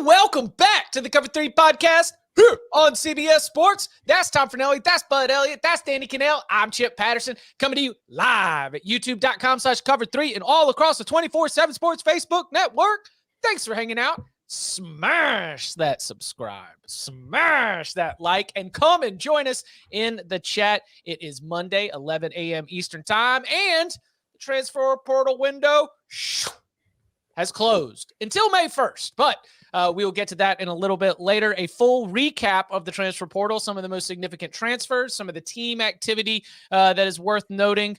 Welcome back to the Cover 3 podcast here on CBS Sports. That's Tom Fornelli. That's Bud Elliott. That's Danny Cannell. I'm Chip Patterson, coming to you live at youtube.com/cover3 and all across the 24/7 Sports Facebook network. Thanks for hanging out. Smash that subscribe, smash that like, and come and join us in the chat. It is Monday, 11 a.m. Eastern time, and the transfer portal window has closed until May 1st, but we will get to that in a little bit later. A full recap of the transfer portal, some of the most significant transfers, some of the team activity that is worth noting,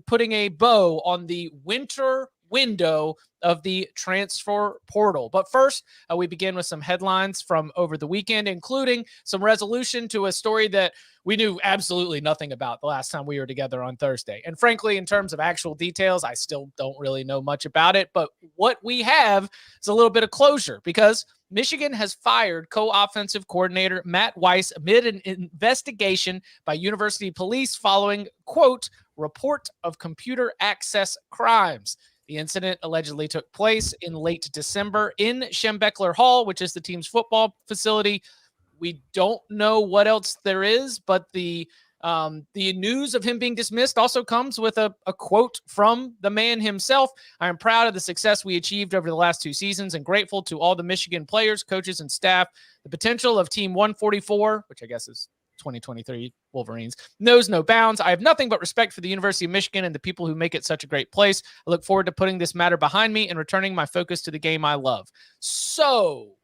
putting a bow on the winter window of the transfer portal. But first, we begin with some headlines from over the weekend, including some resolution to a story that we knew absolutely nothing about the last time we were together on Thursday. And frankly, in terms of actual details, I still don't really know much about it. But what we have is a little bit of closure, because Michigan has fired co-offensive coordinator Matt Weiss amid an investigation by university police following, quote, report of computer access crimes. The incident allegedly took place in late December in Schembechler Hall, which is the team's football facility. We don't know what else there is, but the news of him being dismissed also comes with a quote from the man himself. I am proud of the success we achieved over the last 2 seasons and grateful to all the Michigan players, coaches, and staff. The potential of Team 144, which I guess is 2023 Wolverines, knows no bounds. I have nothing but respect for the University of Michigan and the people who make it such a great place. I look forward to putting this matter behind me and returning my focus to the game I love. So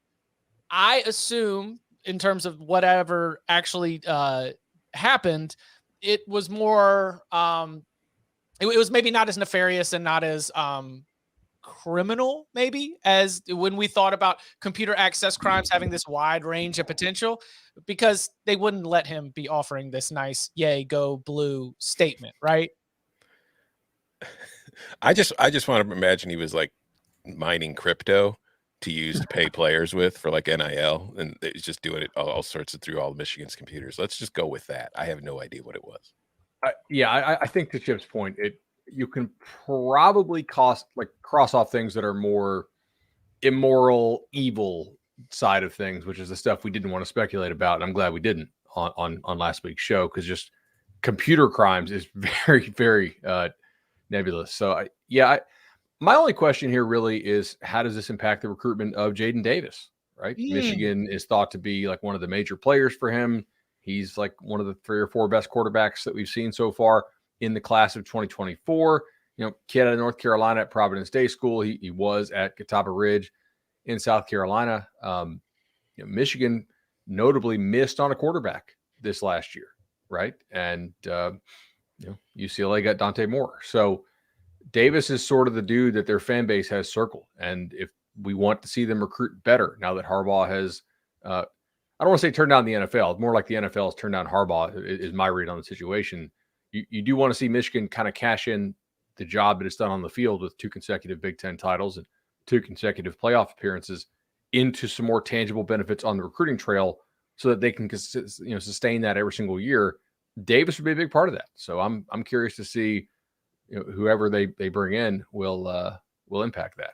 I assume, in terms of whatever actually happened, it was more, it was maybe not as nefarious and not as criminal, maybe, as when we thought about computer access crimes having this wide range of potential, because they wouldn't let him be offering this nice "yay, go blue" statement, right? I just want to imagine he was like mining crypto to use to pay players with for like NIL, and he's just doing it all sorts of through all of Michigan's computers. Let's just go with that. I have no idea what it was. I think to Chip's point, you can probably cross off things that are more immoral, evil side of things, which is the stuff we didn't want to speculate about. And I'm glad we didn't on last week's show, because just computer crimes is very, very nebulous. So my only question here really is, how does this impact the recruitment of Jaden Davis, right? Michigan is thought to be like one of the major players for him. He's like one of the 3 or 4 best quarterbacks that we've seen so far in the class of 2024. Kid out of North Carolina at Providence Day School. He was at Catawba Ridge in South Carolina. Michigan notably missed on a quarterback this last year, right? And UCLA got Dante Moore. So Davis is sort of the dude that their fan base has circled. And if we want to see them recruit better now that Harbaugh has, I don't want to say turned down the NFL, more like the NFL has turned down Harbaugh is my read on the situation. You do want to see Michigan kind of cash in the job that it's done on the field with 2 consecutive Big Ten titles and 2 consecutive playoff appearances into some more tangible benefits on the recruiting trail, so that they can sustain that every single year. Davis would be a big part of that. So I'm curious to see whoever they bring in will impact that.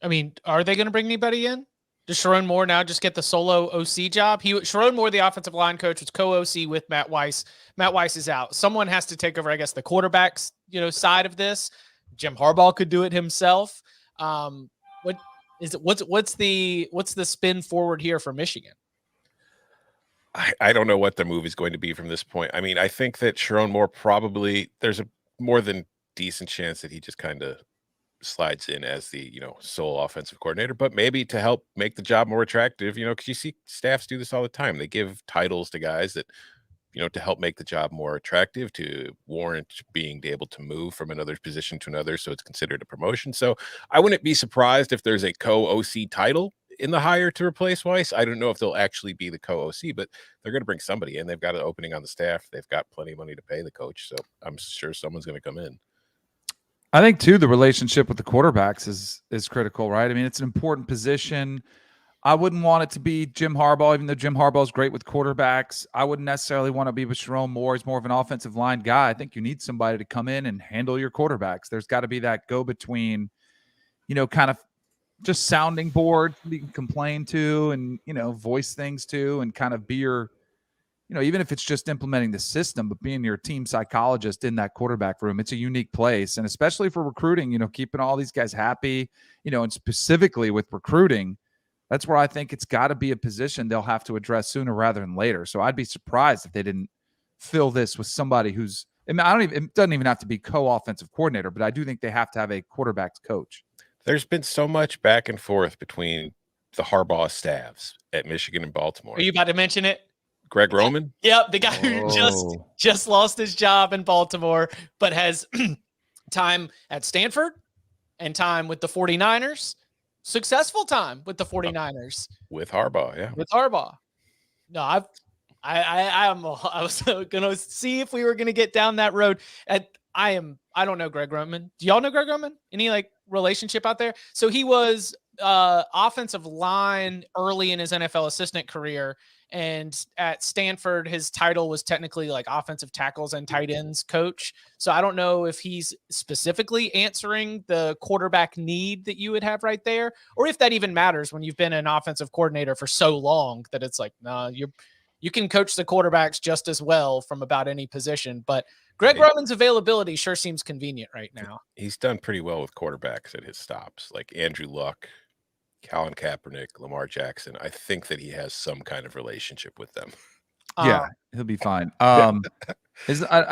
I mean, are they going to bring anybody in? Does Sharon Moore now just get the solo OC job? Sharon Moore, the offensive line coach, was co-OC with Matt Weiss. Matt Weiss is out. Someone has to take over, I guess, the quarterbacks, side of this. Jim Harbaugh could do it himself. What's the spin forward here for Michigan? I don't know what the move is going to be from this point. I mean, I think that Sharon Moore probably, there's a more than decent chance that he just kind of slides in as the sole offensive coordinator, but maybe to help make the job more attractive, because you see staffs do this all the time. They give titles to guys that to help make the job more attractive, to warrant being able to move from another position to another, so it's considered a promotion. So I wouldn't be surprised if there's a co-OC title in the hire to replace Weiss. I don't know if they'll actually be the co-OC, but they're going to bring somebody in. They've got an opening on the staff. They've got plenty of money to pay the coach, so I'm sure someone's going to come in. I think too, the relationship with the quarterbacks is critical, right? I mean, it's an important position. I wouldn't want it to be Jim Harbaugh, even though Jim Harbaugh is great with quarterbacks. I wouldn't necessarily want to be with Sharon Moore. He's more of an offensive line guy. I think you need somebody to come in and handle your quarterbacks. There's got to be that go-between, kind of just sounding board you can complain to and, voice things to and kind of be your, even if it's just implementing the system, but being your team psychologist in that quarterback room, it's a unique place. And especially for recruiting, keeping all these guys happy, and specifically with recruiting, that's where I think it's got to be a position they'll have to address sooner rather than later. So I'd be surprised if they didn't fill this with somebody who's, it doesn't even have to be co-offensive coordinator, but I do think they have to have a quarterback's coach. There's been so much back and forth between the Harbaugh staffs at Michigan and Baltimore. Are you about to mention it? Greg Roman? Yep, the guy who just lost his job in Baltimore, but has time at Stanford and time with the 49ers. Successful time with the 49ers. With Harbaugh, yeah. With Harbaugh. No, I was going to see if we were going to get down that road. I don't know Greg Roman. Do y'all know Greg Roman? Any relationship out there? So he was offensive line early in his NFL assistant career. And at Stanford, his title was technically offensive tackles and tight ends coach. So I don't know if he's specifically answering the quarterback need that you would have right there, or if that even matters when you've been an offensive coordinator for so long that it's you can coach the quarterbacks just as well from about any position. But Greg Roman's availability sure seems convenient right now. He's done pretty well with quarterbacks at his stops, like Andrew Luck, Colin Kaepernick, Lamar Jackson. I think that he has some kind of relationship with them. Yeah, he'll be fine. I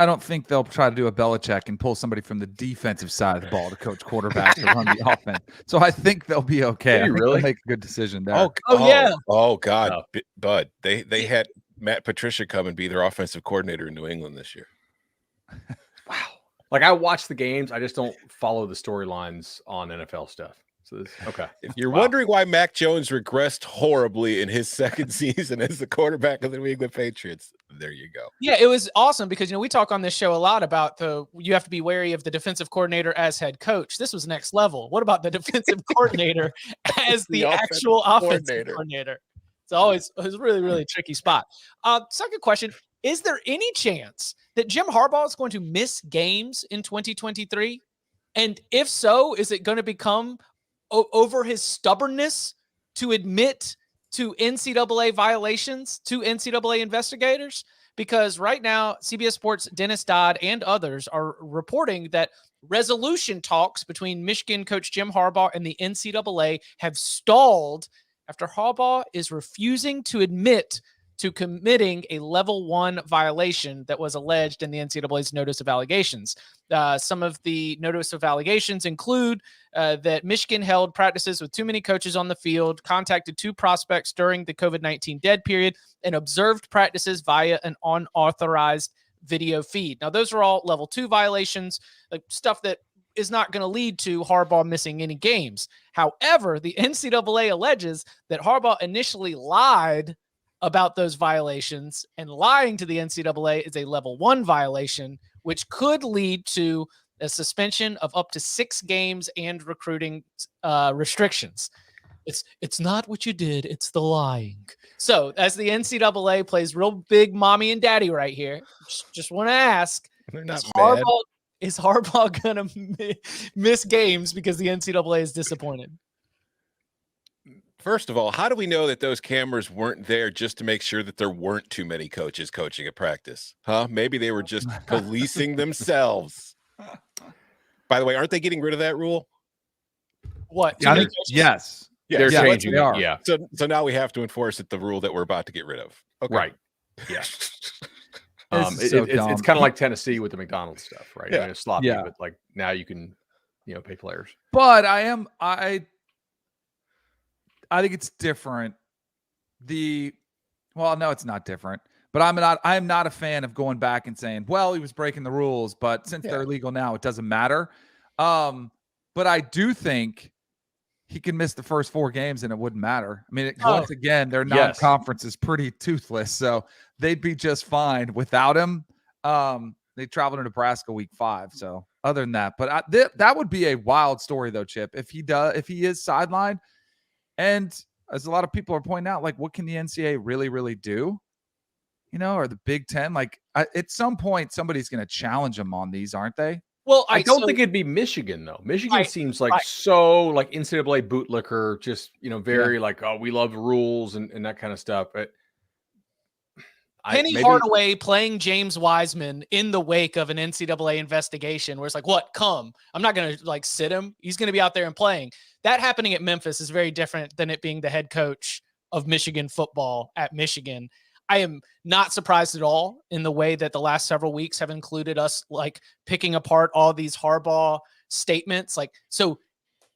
don't think they'll try to do a Belichick and pull somebody from the defensive side of the ball to coach quarterbacks to run the offense. So I think they'll be okay. I think they'll make a good decision there. Yeah. Oh God, Bud. They had Matt Patricia come and be their offensive coordinator in New England this year. Wow. I watch the games. I just don't follow the storylines on NFL stuff. So okay. If you're wondering why Mac Jones regressed horribly in his second season as the quarterback of the New England Patriots, there you go. Yeah, it was awesome because we talk on this show a lot about you have to be wary of the defensive coordinator as head coach. This was next level. What about the defensive coordinator as the actual offensive coordinator? It was a really, really tricky spot. Second question: is there any chance that Jim Harbaugh is going to miss games in 2023? And if so, is it going to become over his stubbornness to admit to NCAA violations to NCAA investigators? Because right now, CBS Sports' Dennis Dodd and others are reporting that resolution talks between Michigan coach Jim Harbaugh and the NCAA have stalled after Harbaugh is refusing to admit to committing a level 1 violation that was alleged in the NCAA's notice of allegations. Some of the notice of allegations include that Michigan held practices with too many coaches on the field, contacted 2 prospects during the COVID-19 dead period, and observed practices via an unauthorized video feed. Now, those are all level 2 violations, stuff that is not going to lead to Harbaugh missing any games. However, the NCAA alleges that Harbaugh initially lied about those violations, and lying to the NCAA is a level 1 violation, which could lead to a suspension of up to 6 games and recruiting restrictions. It's not what you did, it's the lying. So as the NCAA plays real big mommy and daddy right here, just want to ask, is Harbaugh going to miss games because the NCAA is disappointed? First of all, how do we know that those cameras weren't there just to make sure that there weren't too many coaches coaching at practice? Huh? Maybe they were just policing themselves. By the way, aren't they getting rid of that rule? What? Yes. They're changing they are. it. Yeah. So now we have to enforce the rule that we're about to get rid of. Okay. Right. Yeah. So it's kind of like Tennessee with the McDonald's stuff, right? Yeah. It's sloppy, Yeah. but now you can, pay players. But I think it's different. No, it's not different. But I'm not a fan of going back and saying, well, he was breaking the rules, but since they're legal now, it doesn't matter. But I do think he can miss the first 4 games and it wouldn't matter. I mean, once again, their non-conference is pretty toothless, so they'd be just fine without him. They traveled to Nebraska week 5. So other than that, but that would be a wild story though, Chip. If he is sidelined. And as a lot of people are pointing out, what can the NCAA really, really do? Or the Big Ten? At some point, somebody's going to challenge them on these, aren't they? Well, I don't think it'd be Michigan though. Michigan seems like so like NCAA bootlicker, just very like, oh, we love the rules and that kind of stuff. But Penny Hardaway playing James Wiseman in the wake of an NCAA investigation where it's like, what, come. I'm not going to like sit him. He's going to be out there and playing. That happening at Memphis is very different than it being the head coach of Michigan football at Michigan. I am not surprised at all in the way that the last several weeks have included us like picking apart all these Harbaugh statements. Like, so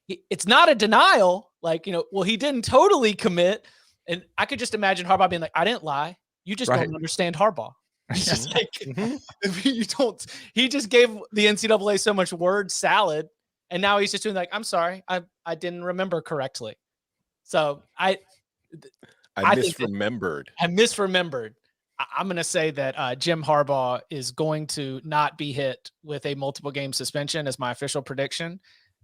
it's not a denial. Like, well, he didn't totally commit. And I could just imagine Harbaugh being like, I didn't lie. You just don't understand Harbaugh. It's just like, you don't, he just gave the NCAA so much word salad. And now he's just doing like, I'm sorry, I didn't remember correctly. So I misremembered. I misremembered. I'm going to say that Jim Harbaugh is going to not be hit with a multiple game suspension as my official prediction.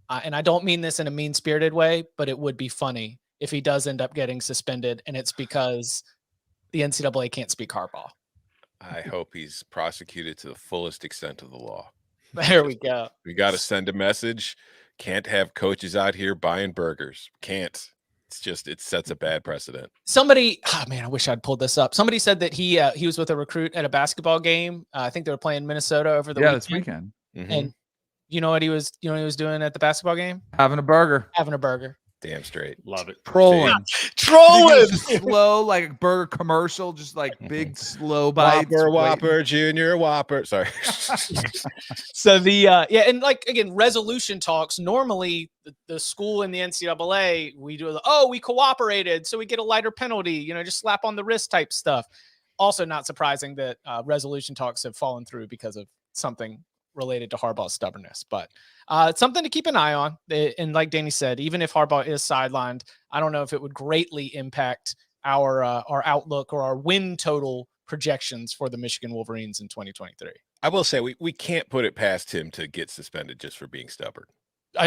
And I don't mean this in a mean-spirited way, but it would be funny if he does end up getting suspended and it's because the NCAA can't speak Harbaugh. I hope he's prosecuted to the fullest extent of the law. There we go. We got to send a message. Can't have coaches out here buying burgers. Can't. It's just, it sets a bad precedent. Somebody, I wish I'd pulled this up. Somebody said that he was with a recruit at a basketball game. I think they were playing Minnesota over the weekend. This weekend. Mm-hmm. And you know what he was doing at the basketball game? Having a burger. Damn straight. Love it. Trolling. Slow, like a burger commercial, just like big, slow bites. Whopper, Junior Whopper. Sorry. So and like, again, resolution talks. Normally, the school and the NCAA, we do, we cooperated, so we get a lighter penalty, just slap on the wrist type stuff. Also not surprising that resolution talks have fallen through because of something related to Harbaugh's stubbornness, but it's something to keep an eye on. And like Danny said, even if Harbaugh is sidelined, I don't know if it would greatly impact our outlook or our win total projections for the Michigan Wolverines in 2023. I will say we can't put it past him to get suspended just for being stubborn.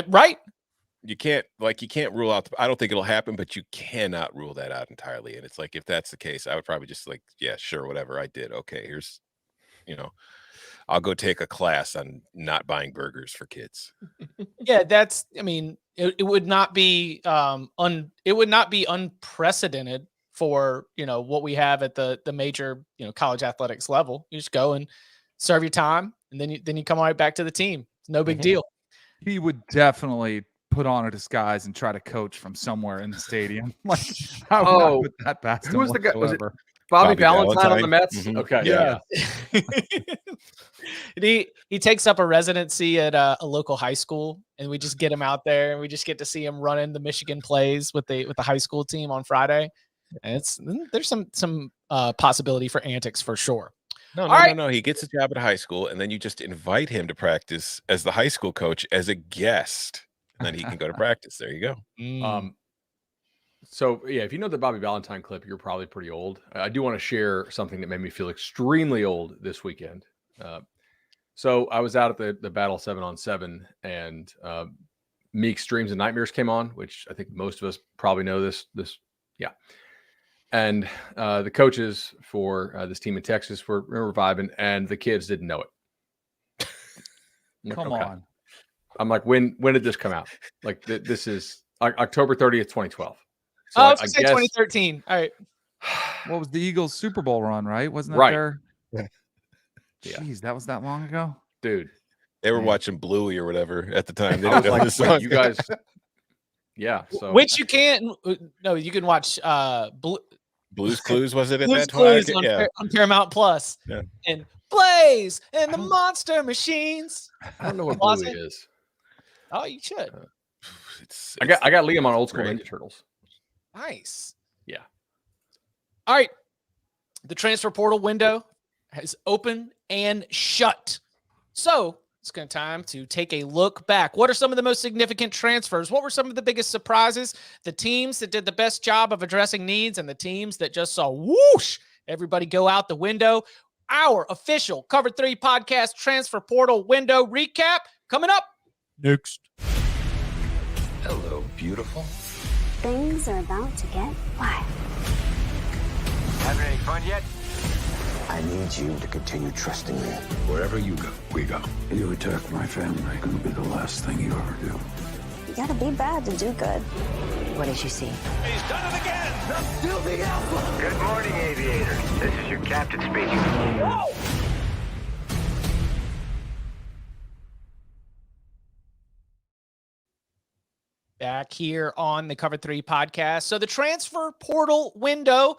Right? You can't rule out. I don't think it'll happen, but you cannot rule that out entirely. And it's like, if that's the case, I would probably just like, yeah, sure, whatever I did. Okay, here's, I'll go take a class on not buying burgers for kids. Yeah, it would not be unprecedented for, what we have at the major, college athletics level. You just go and serve your time and then you come right back to the team. It's no big deal. He would definitely put on a disguise and try to coach from somewhere in the stadium. Like, I would not put that past him. Who was the guy? Was it Bobby Valentine on the Mets? Mm-hmm. Okay. Yeah. He takes up a residency at a local high school, and we just get him out there, and we just get to see him running the Michigan plays with the high school team on Friday. And there's some possibility for antics for sure. No. He gets a job at a high school, and then you just invite him to practice as the high school coach as a guest, and then he can go to practice. There you go. So, yeah, if you know the Bobby Valentine clip, you're probably pretty old. I do want to share something that made me feel extremely old this weekend. So I was out at the Battle 7-on-7, and Meek's Dreams and Nightmares came on, which I think most of us probably know this. Yeah. And the coaches for this team in Texas were vibing, and the kids didn't know it. Come on. I'm like, when did this come out? Like, this is October 30th, 2012. So I was going to say 2013. All right. What was the Eagles Super Bowl run, right? Wasn't that right? There? Yeah. Jeez, that was that long ago? Dude. They were watching Bluey or whatever at the time. They I was didn't know this song. you guys. Yeah. So which you can't. No, you can watch Blue's Clues, was it at Blue's that Clues time? on Paramount Plus. Yeah. And Blaze and the Monster Machines. I don't know what Bluey is. Oh, you should. I got Liam on Old School Ninja Turtles. Nice. Yeah. All right. The transfer portal window has opened and shut. So it's going to time to take a look back. What are some of the most significant transfers? What were some of the biggest surprises? The teams that did the best job of addressing needs and the teams that just saw whoosh, everybody go out the window. Our official Cover 3 podcast transfer portal window recap coming up next. Hello, beautiful. Things are about to get wild. Having any fun yet? I need you to continue trusting me. Wherever you go, we go. You attack my family, it'll be the last thing you ever do. You gotta be bad to do good. What did you see? He's done it again. That's still the Alpha. Good morning, aviators. This is your captain speaking. Whoa! Back here on the Cover 3 podcast. So the transfer portal window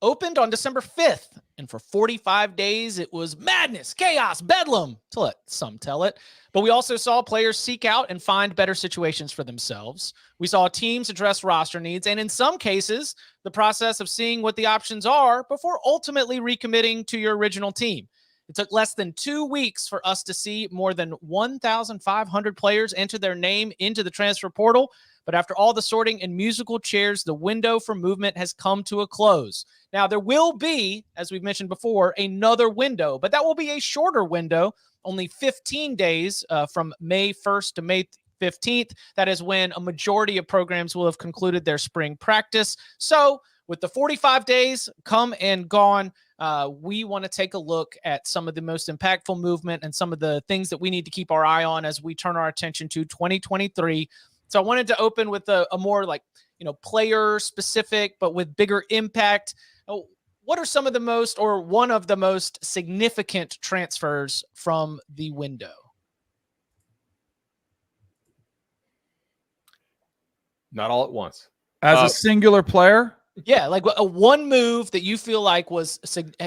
opened on December 5th. And for 45 days, it was madness, chaos, bedlam, to let some tell it. But we also saw players seek out and find better situations for themselves. We saw teams address roster needs, and in some cases, the process of seeing what the options are before ultimately recommitting to your original team. It took less than 2 weeks for us to see more than 1,500 players enter their name into the transfer portal. But after all the sorting and musical chairs, the window for movement has come to a close. Now, there will be, as we've mentioned before, another window, but that will be a shorter window, only 15 days from May 1st to May 15th. That is when a majority of programs will have concluded their spring practice. So with the 45 days come and gone, we want to take a look at some of the most impactful movement and some of the things that we need to keep our eye on as we turn our attention to 2023. So I wanted to open with a more player specific, but with bigger impact. What are some of the most, or one of the most significant transfers from the window? Not all at once. As a singular player? Yeah, like a one move that you feel like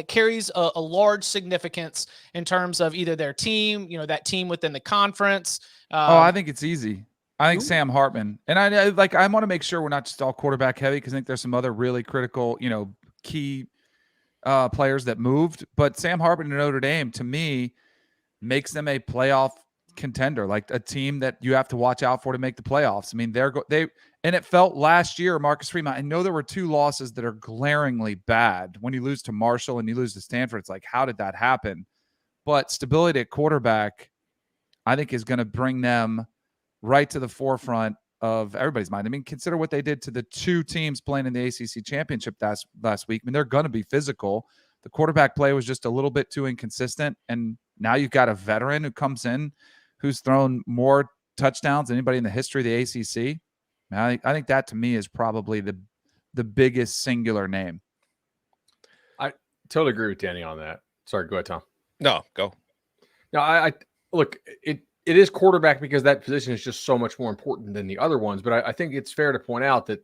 carries a large significance in terms of either their team, that team within the conference. I think it's easy. I think Sam Hartman, and I want to make sure we're not just all quarterback heavy, because I think there's some other really critical, key players that moved. But Sam Hartman to Notre Dame, to me, makes them a playoff contender, like a team that you have to watch out for to make the playoffs. I mean, and it felt last year, Marcus Freeman, I know there were 2 losses that are glaringly bad. When you lose to Marshall and you lose to Stanford, it's like, how did that happen? But stability at quarterback, I think, is going to bring them right to the forefront of everybody's mind. I mean, consider what they did to the 2 teams playing in the ACC championship last week. I mean, they're going to be physical. The quarterback play was just a little bit too inconsistent. And now you've got a veteran who comes in who's thrown more touchdowns than anybody in the history of the ACC. I think that, to me, is probably the biggest singular name. I totally agree with Danny on that. Sorry, go ahead, Tom. No, go. No, I look, it is quarterback because that position is just so much more important than the other ones. But I think it's fair to point out that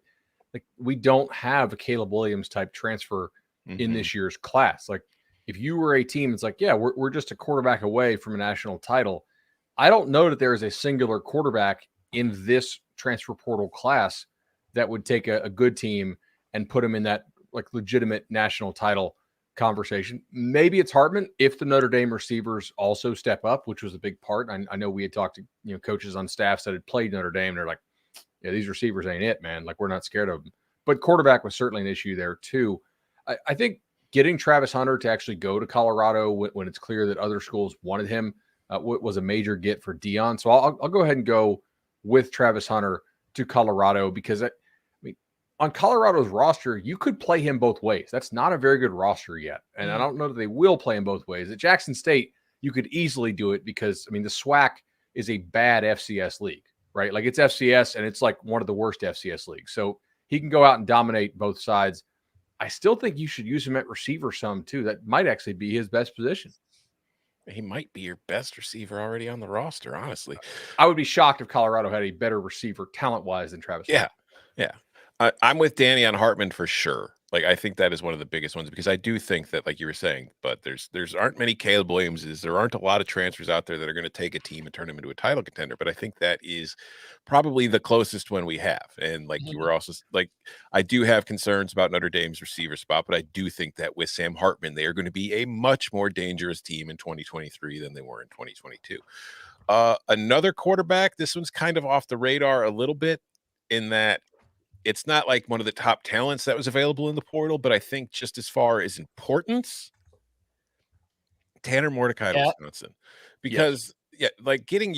we don't have a Caleb Williams type transfer in this year's class. Like, if you were a team, it's like, yeah, we're just a quarterback away from a national title. I don't know that there is a singular quarterback in this transfer portal class that would take a good team and put them in that legitimate national title conversation. Maybe it's Hartman if the Notre Dame receivers also step up, which was a big part. I know we had talked to coaches on staffs that had played Notre Dame. They're like, yeah, these receivers ain't it, man. Like, we're not scared of them. But quarterback was certainly an issue there too. I think getting Travis Hunter to actually go to Colorado when it's clear that other schools wanted him was a major get for Deion. So I'll go ahead and go with Travis Hunter to Colorado, because on Colorado's roster, you could play him both ways. That's not a very good roster yet. And I don't know that they will play him both ways. At Jackson State, you could easily do it because, the SWAC is a bad FCS league, right? Like, it's FCS and it's like one of the worst FCS leagues. So he can go out and dominate both sides. I still think you should use him at receiver some too. That might actually be his best position. He might be your best receiver already on the roster, honestly. I would be shocked if Colorado had a better receiver talent-wise than Travis. Yeah. I'm with Danny on Hartman for sure. Like, I think that is one of the biggest ones, because I do think that, like you were saying, but there's aren't many Caleb Williamses. There aren't a lot of transfers out there that are going to take a team and turn them into a title contender. But I think that is probably the closest one we have. And like you were also like, I do have concerns about Notre Dame's receiver spot, but I do think that with Sam Hartman, they are going to be a much more dangerous team in 2023 than they were in 2022. Another quarterback, this one's kind of off the radar a little bit in that it's not like one of the top talents that was available in the portal, but I think just as far as importance, Tanner Mordecai to Wisconsin, because like getting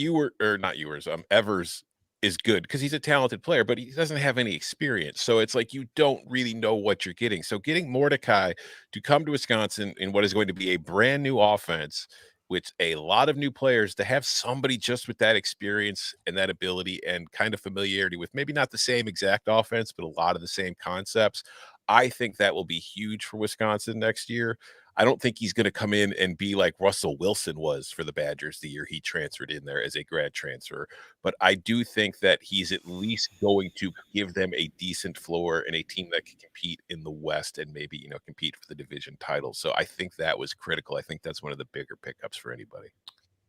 Evers is good because he's a talented player, but he doesn't have any experience. So it's like you don't really know what you're getting. So getting Mordecai to come to Wisconsin in what is going to be a brand new offense with a lot of new players, to have somebody just with that experience and that ability and kind of familiarity with maybe not the same exact offense, but a lot of the same concepts, I think that will be huge for Wisconsin next year. I don't think he's going to come in and be like Russell Wilson was for the Badgers the year he transferred in there as a grad transfer. But I do think that he's at least going to give them a decent floor and a team that can compete in the West and maybe, compete for the division title. So I think that was critical. I think that's one of the bigger pickups for anybody.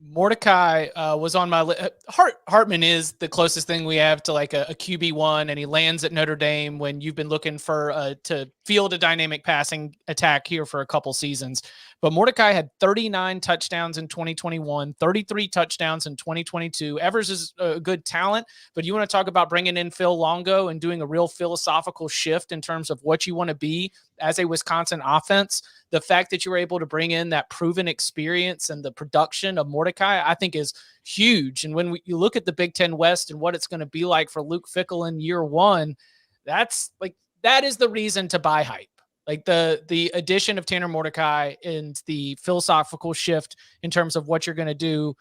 Mordecai was on my list. Hartman is the closest thing we have to like a QB1, and he lands at Notre Dame when you've been looking for to field a dynamic passing attack here for a couple seasons. But Mordecai had 39 touchdowns in 2021, 33 touchdowns in 2022. Evers is a good talent, but you want to talk about bringing in Phil Longo and doing a real philosophical shift in terms of what you want to be as a Wisconsin offense. The fact that you were able to bring in that proven experience and the production of Mordecai, I think is huge. And when you look at the Big Ten West and what it's going to be like for Luke Fickell in year one, that is the reason to buy hype. Like the addition of Tanner Mordecai and the philosophical shift in terms of what you're going to do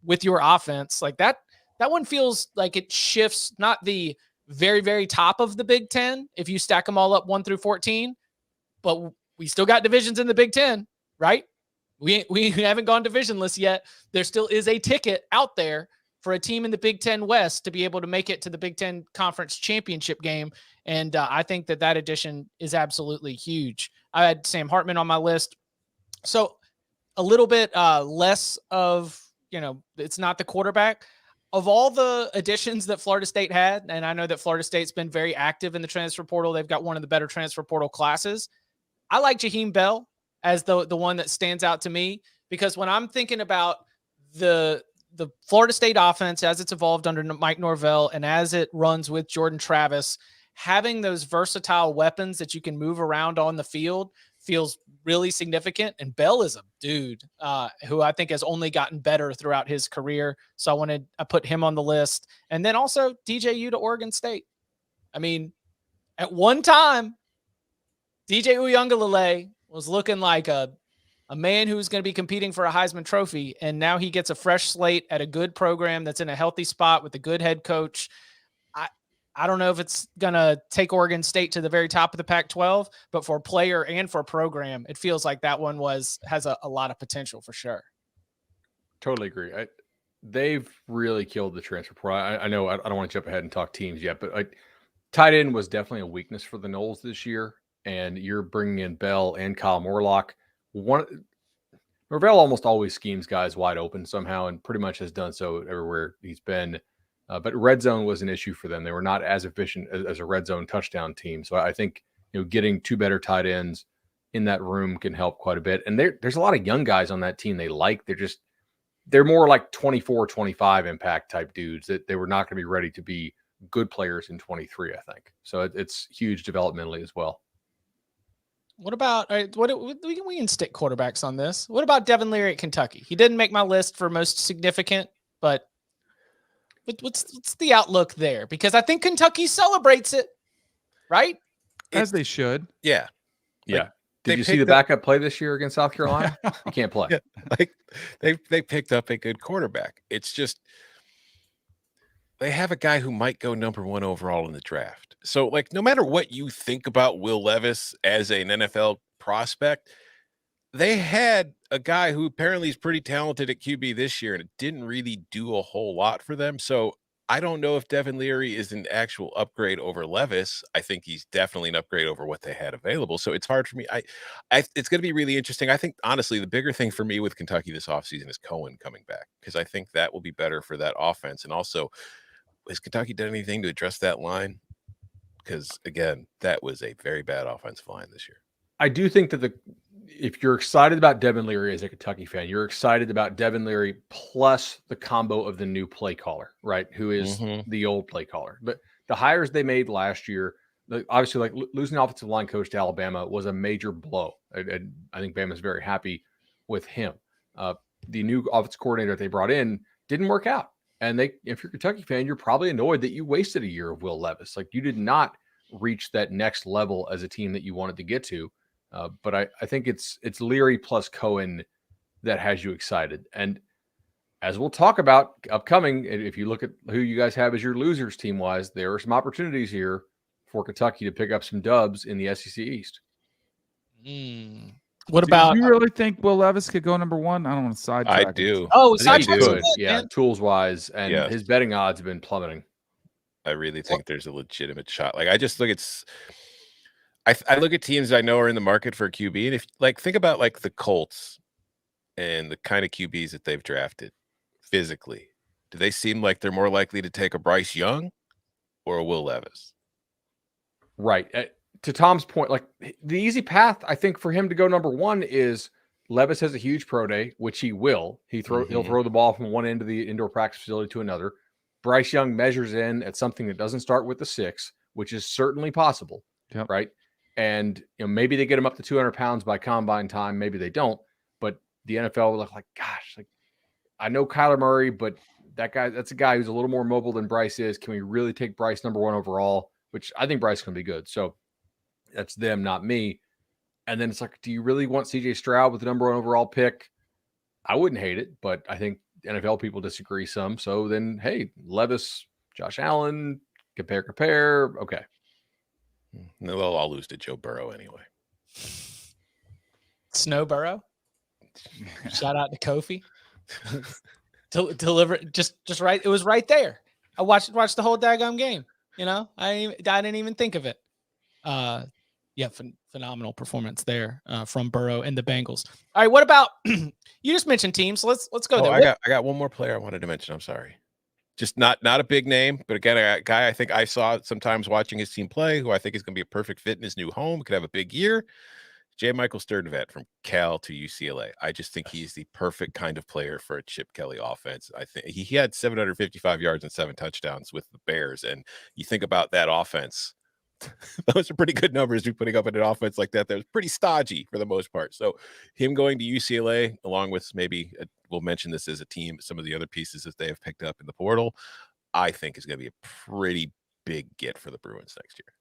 with your offense, like that one feels like it shifts not the very, very top of the Big Ten if you stack them all up 1 through 14, but we still got divisions in the Big Ten, right? We haven't gone divisionless yet. There still is a ticket out there for a team in the Big Ten West to be able to make it to the Big Ten Conference Championship game. And I think that addition is absolutely huge. I had Sam Hartman on my list. So a little bit less of, it's not the quarterback. Of all the additions that Florida State had, and I know that Florida State's been very active in the transfer portal. They've got one of the better transfer portal classes. I like Jaheim Bell as the one that stands out to me, because when I'm thinking about the Florida State offense as it's evolved under Mike Norvell and as it runs with Jordan Travis, having those versatile weapons that you can move around on the field feels really significant. And Bell is a dude who I think has only gotten better throughout his career. So I put him on the list. And then also DJU to Oregon State. I mean, at one time, DJ Uiagalelei was looking like a man who was going to be competing for a Heisman Trophy, and now he gets a fresh slate at a good program that's in a healthy spot with a good head coach. I don't know if it's going to take Oregon State to the very top of the Pac-12, but for a player and for a program, it feels like that one has a lot of potential for sure. Totally agree. They've really killed the transfer portal. I know I don't want to jump ahead and talk teams yet, but tight end was definitely a weakness for the Noles this year. And you're bringing in Bell and Kyle Morlock. Norvell almost always schemes guys wide open somehow, and pretty much has done so everywhere he's been. But red zone was an issue for them. They were not as efficient as a red zone touchdown team. So I think getting two better tight ends in that room can help quite a bit. And there's a lot of young guys on that team they like. They're more like 24, 25 impact type dudes that they were not going to be ready to be good players in 23, I think. So it's huge developmentally as well. What about we can stick quarterbacks on this? What about Devin Leary at Kentucky? He didn't make my list for most significant, but what's the outlook there? Because I think Kentucky celebrates it, right? As they should. Yeah. Yeah. Did you see the backup play this year against South Carolina? You can't play. Yeah, like they picked up a good quarterback. It's just they have a guy who might go number 1 overall in the draft. So, like, no matter what you think about Will Levis as an NFL prospect, they had a guy who apparently is pretty talented at QB this year, and it didn't really do a whole lot for them. So I don't know if Devin Leary is an actual upgrade over Levis. I think he's definitely an upgrade over what they had available. So it's hard for me. It's going to be really interesting. I think, honestly, the bigger thing for me with Kentucky this offseason is Cohen coming back, because I think that will be better for that offense. And also, has Kentucky done anything to address that line? Because, again, that was a very bad offensive line this year. I do think that if you're excited about Devin Leary as a Kentucky fan, you're excited about Devin Leary plus the combo of the new play caller, right? Who is the old play caller. But the hires they made last year, obviously, like losing the offensive line coach to Alabama was a major blow. And I think Bama's very happy with him. The new offensive coordinator they brought in didn't work out. And if you're a Kentucky fan, you're probably annoyed that you wasted a year of Will Levis. Like, you did not reach that next level as a team that you wanted to get to. But I think it's Leary plus Cohen that has you excited. And as we'll talk about upcoming, if you look at who you guys have as your losers team-wise, there are some opportunities here for Kentucky to pick up some dubs in the SEC East. What about? Do you really think Will Levis could go number one? I don't want to sidetrack. I do. Oh, I think he do. could, yeah, tools-wise, and Yes. his betting odds have been plummeting. I really think there's a legitimate shot. Like, I just look at I look at teams I know are in the market for a QB, and if think about like the Colts and the kind of QBs that they've drafted physically, do they seem like they're more likely to take a Bryce Young or a Will Levis? Right. To Tom's point, like, the easy path, I think, for him to go number one is Levis has a huge pro day, which he will. He'll throw the ball from one end of the indoor practice facility to another. Bryce Young measures in at something that doesn't start with the 6, which is certainly possible. Yep. Right. And maybe they get him up to 200 pounds by combine time. Maybe they don't. But the NFL will look like, gosh, like, I know Kyler Murray, but that's a guy who's a little more mobile than Bryce is. Can we really take Bryce number one overall? Which I think Bryce can be good. So that's them, not me. And then it's like, do you really want CJ Stroud with the number one overall pick? I wouldn't hate it, but I think NFL people disagree some. So then, hey, Levis, Josh Allen, compare. Okay. They'll all lose to Joe Burrow anyway. Snow Burrow. Shout out to Kofi. Deliver just right. It was right there. I watched the whole daggum game. I didn't even think of it. Phenomenal performance there from Burrow and the Bengals. All right, what about you just mentioned teams? Let's go there. I got one more player I wanted to mention. I'm sorry. Just not a big name, but again, a guy I think I saw sometimes watching his team play, who I think is going to be a perfect fit in his new home, could have a big year. J. Michael Sturdivant from Cal to UCLA. I just think he's the perfect kind of player for a Chip Kelly offense. I think he had 755 yards and 7 touchdowns with the Bears. And you think about that offense, those are pretty good numbers you're putting up in an offense like that. That was pretty stodgy for the most part. So him going to UCLA, along with maybe, we'll mention this as a team, some of the other pieces that they have picked up in the portal, I think is going to be a pretty big get for the Bruins next year.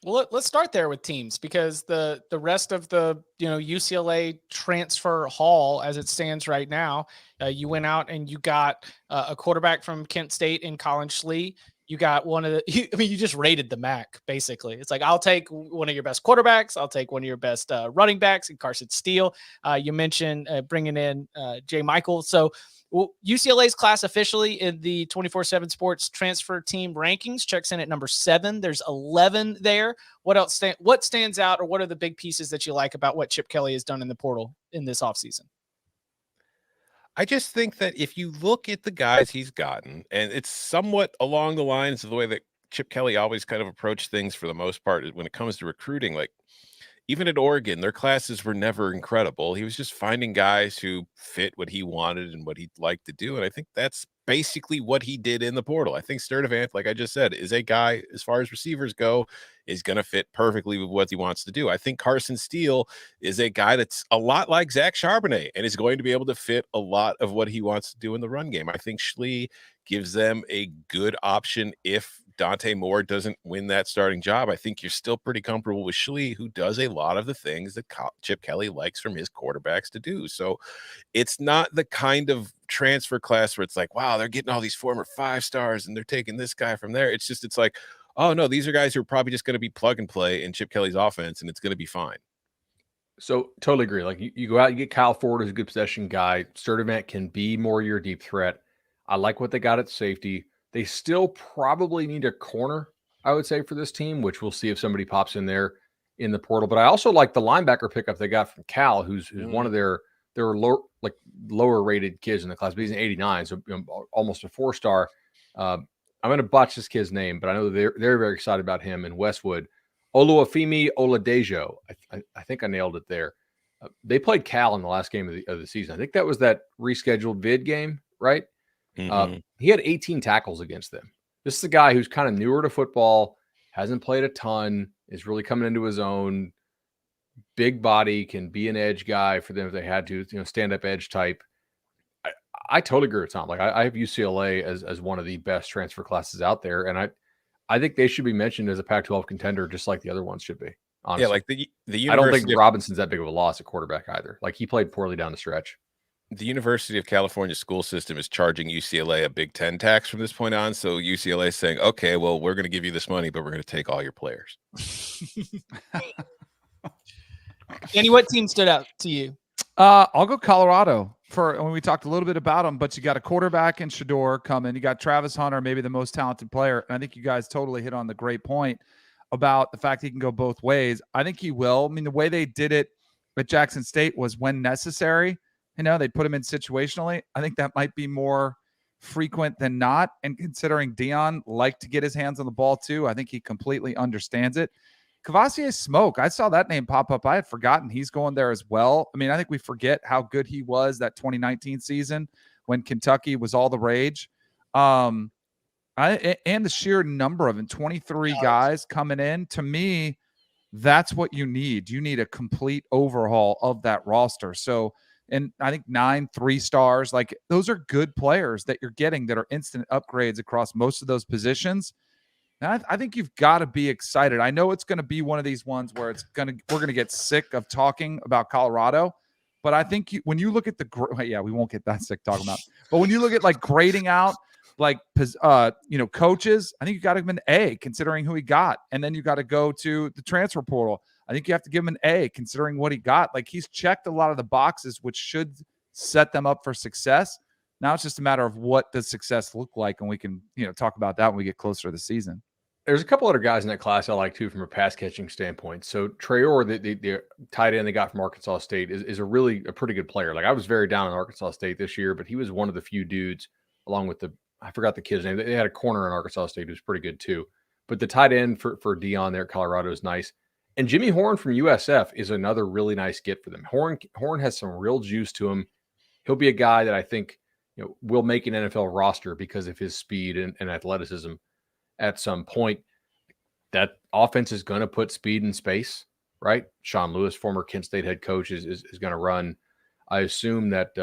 Well, let's start there with teams, because the rest of the UCLA transfer haul as it stands right now, you went out and you got a quarterback from Kent State in Colin Schlee. You got you just rated the MAC basically. It's like, I'll take one of your best quarterbacks, I'll take one of your best running backs, and Carson Steele. You mentioned bringing in J. Michael. So UCLA's class officially in the 24/7 Sports transfer team rankings checks in at number 7. There's 11 there. What else? What stands out, or what are the big pieces that you like about what Chip Kelly has done in the portal in this offseason? I just think that if you look at the guys he's gotten, and it's somewhat along the lines of the way that Chip Kelly always kind of approached things for the most part when it comes to recruiting, like even at Oregon, their classes were never incredible. He was just finding guys who fit what he wanted and what he'd like to do. And I think that's basically what he did in the portal. I think Sturdivant, like I just said, is a guy, as far as receivers go, is going to fit perfectly with what he wants to do. I think Carson Steele is a guy that's a lot like Zach Charbonnet and is going to be able to fit a lot of what he wants to do in the run game. I think Schlee gives them a good option if Dante Moore doesn't win that starting job. I think you're still pretty comfortable with Schlee, who does a lot of the things that Chip Kelly likes from his quarterbacks to do. So it's not the kind of transfer class where it's like, wow, they're getting all these former 5-stars and they're taking this guy from there. It's like, oh no, these are guys who are probably just going to be plug and play in Chip Kelly's offense, and it's going to be fine. So totally agree. Like you go out, you get Kyle Ford as a good possession guy. Sturdivant can be more your deep threat. I like what they got at safety. They still probably need a corner, I would say, for this team, which we'll see if somebody pops in there in the portal. But I also like the linebacker pickup they got from Cal, who's one of their lower rated kids in the class, but he's an 89, so almost a 4-star. I'm going to botch this kid's name, but I know they're very excited about him in Westwood. Oluwafemi Oladejo. I think I nailed it there. They played Cal in the last game of the season. I think that was that rescheduled vid game, right? He had 18 tackles against them. This is a guy who's kind of newer to football, hasn't played a ton, is really coming into his own. Big body, can be an edge guy for them if they had to, stand-up edge type. I totally agree with Tom. Like I have UCLA as one of the best transfer classes out there, and I think they should be mentioned as a Pac-12 contender, just like the other ones should be. Honestly. Yeah, like the I don't think University of, Robinson's that big of a loss at quarterback either. Like he played poorly down the stretch. the University of California school system is charging UCLA a Big Ten tax from this point on. So UCLA is saying, okay, well, we're going to give you this money, but we're going to take all your players. Danny, what team stood out to you? I'll go Colorado for when we talked a little bit about them, but you got a quarterback in Shador coming. You got Travis Hunter, maybe the most talented player. And I think you guys totally hit on the great point about the fact he can go both ways. I think he will. I mean, the way they did it at Jackson State was when necessary. You know, they put him in situationally. I think that might be more frequent than not. And considering Dion liked to get his hands on the ball too, I think he completely understands it. Kavasier Smoke, I saw that name pop up. I had forgotten he's going there as well. I mean, I think we forget how good he was that 2019 season when Kentucky was all the rage. And the sheer number of them, 23 guys coming in. To me, that's what you need. You need a complete overhaul of that roster. So, and I think 9 3-stars, like those are good players that you're getting that are instant upgrades across most of those positions. And I think you've got to be excited. I know it's going to be one of these ones where we're going to get sick of talking about Colorado, but I think when you look at we won't get that sick talking about, but when you look at like grading out, like, coaches, I think you got to give him an A considering who he got. And then you got to go to the transfer portal. I think you have to give him an A considering what he got. Like he's checked a lot of the boxes, which should set them up for success. Now it's just a matter of what does success look like. And we can, talk about that when we get closer to the season. There's a couple other guys in that class I like too from a pass catching standpoint. So Traore, the tight end they got from Arkansas State, is a pretty good player. Like I was very down on Arkansas State this year, but he was one of the few dudes along with I forgot the kid's name. They had a corner in Arkansas State who's pretty good too. But the tight end for Dion there at Colorado is nice. And Jimmy Horn from USF is another really nice get for them. Horn has some real juice to him. He'll be a guy that I think will make an NFL roster because of his speed and athleticism. At some point, that offense is going to put speed in space, right? Sean Lewis, former Kent State head coach, is going to run. I assume that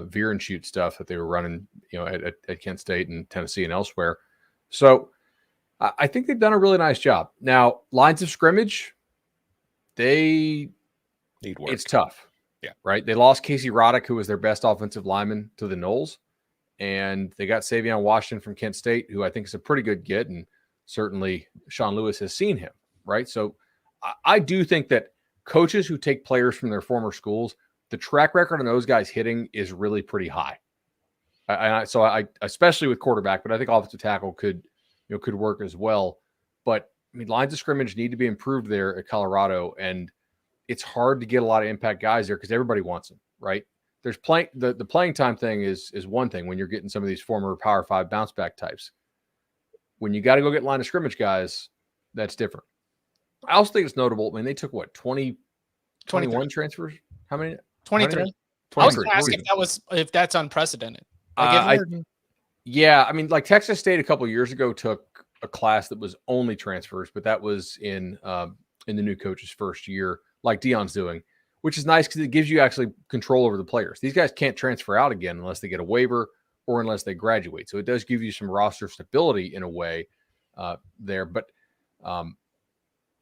veer and shoot stuff that they were running, at Kent State and Tennessee and elsewhere. So I think they've done a really nice job. Now, lines of scrimmage, they need work. It's tough. Yeah. Right. They lost Casey Roddick, who was their best offensive lineman, to the Knowles. And they got Savion Washington from Kent State, who I think is a pretty good get. And certainly Sean Lewis has seen him. Right. So I do think that coaches who take players from their former schools, the track record on those guys hitting is really pretty high. So I especially with quarterback, but I think offensive tackle could work as well. But I mean, lines of scrimmage need to be improved there at Colorado. And it's hard to get a lot of impact guys there because everybody wants them. Right. There's the playing time thing is one thing when you're getting some of these former Power 5 bounce back types. When you got to go get line of scrimmage guys, that's different. I also think it's notable. I mean, they took 21 transfers? How many? 23. I was going to ask if that's unprecedented. I mean, like Texas State a couple of years ago took a class that was only transfers, but that was in the new coach's first year, like Dion's doing. Which is nice because it gives you actually control over the players. These guys can't transfer out again unless they get a waiver or unless they graduate. So it does give you some roster stability in a way there. But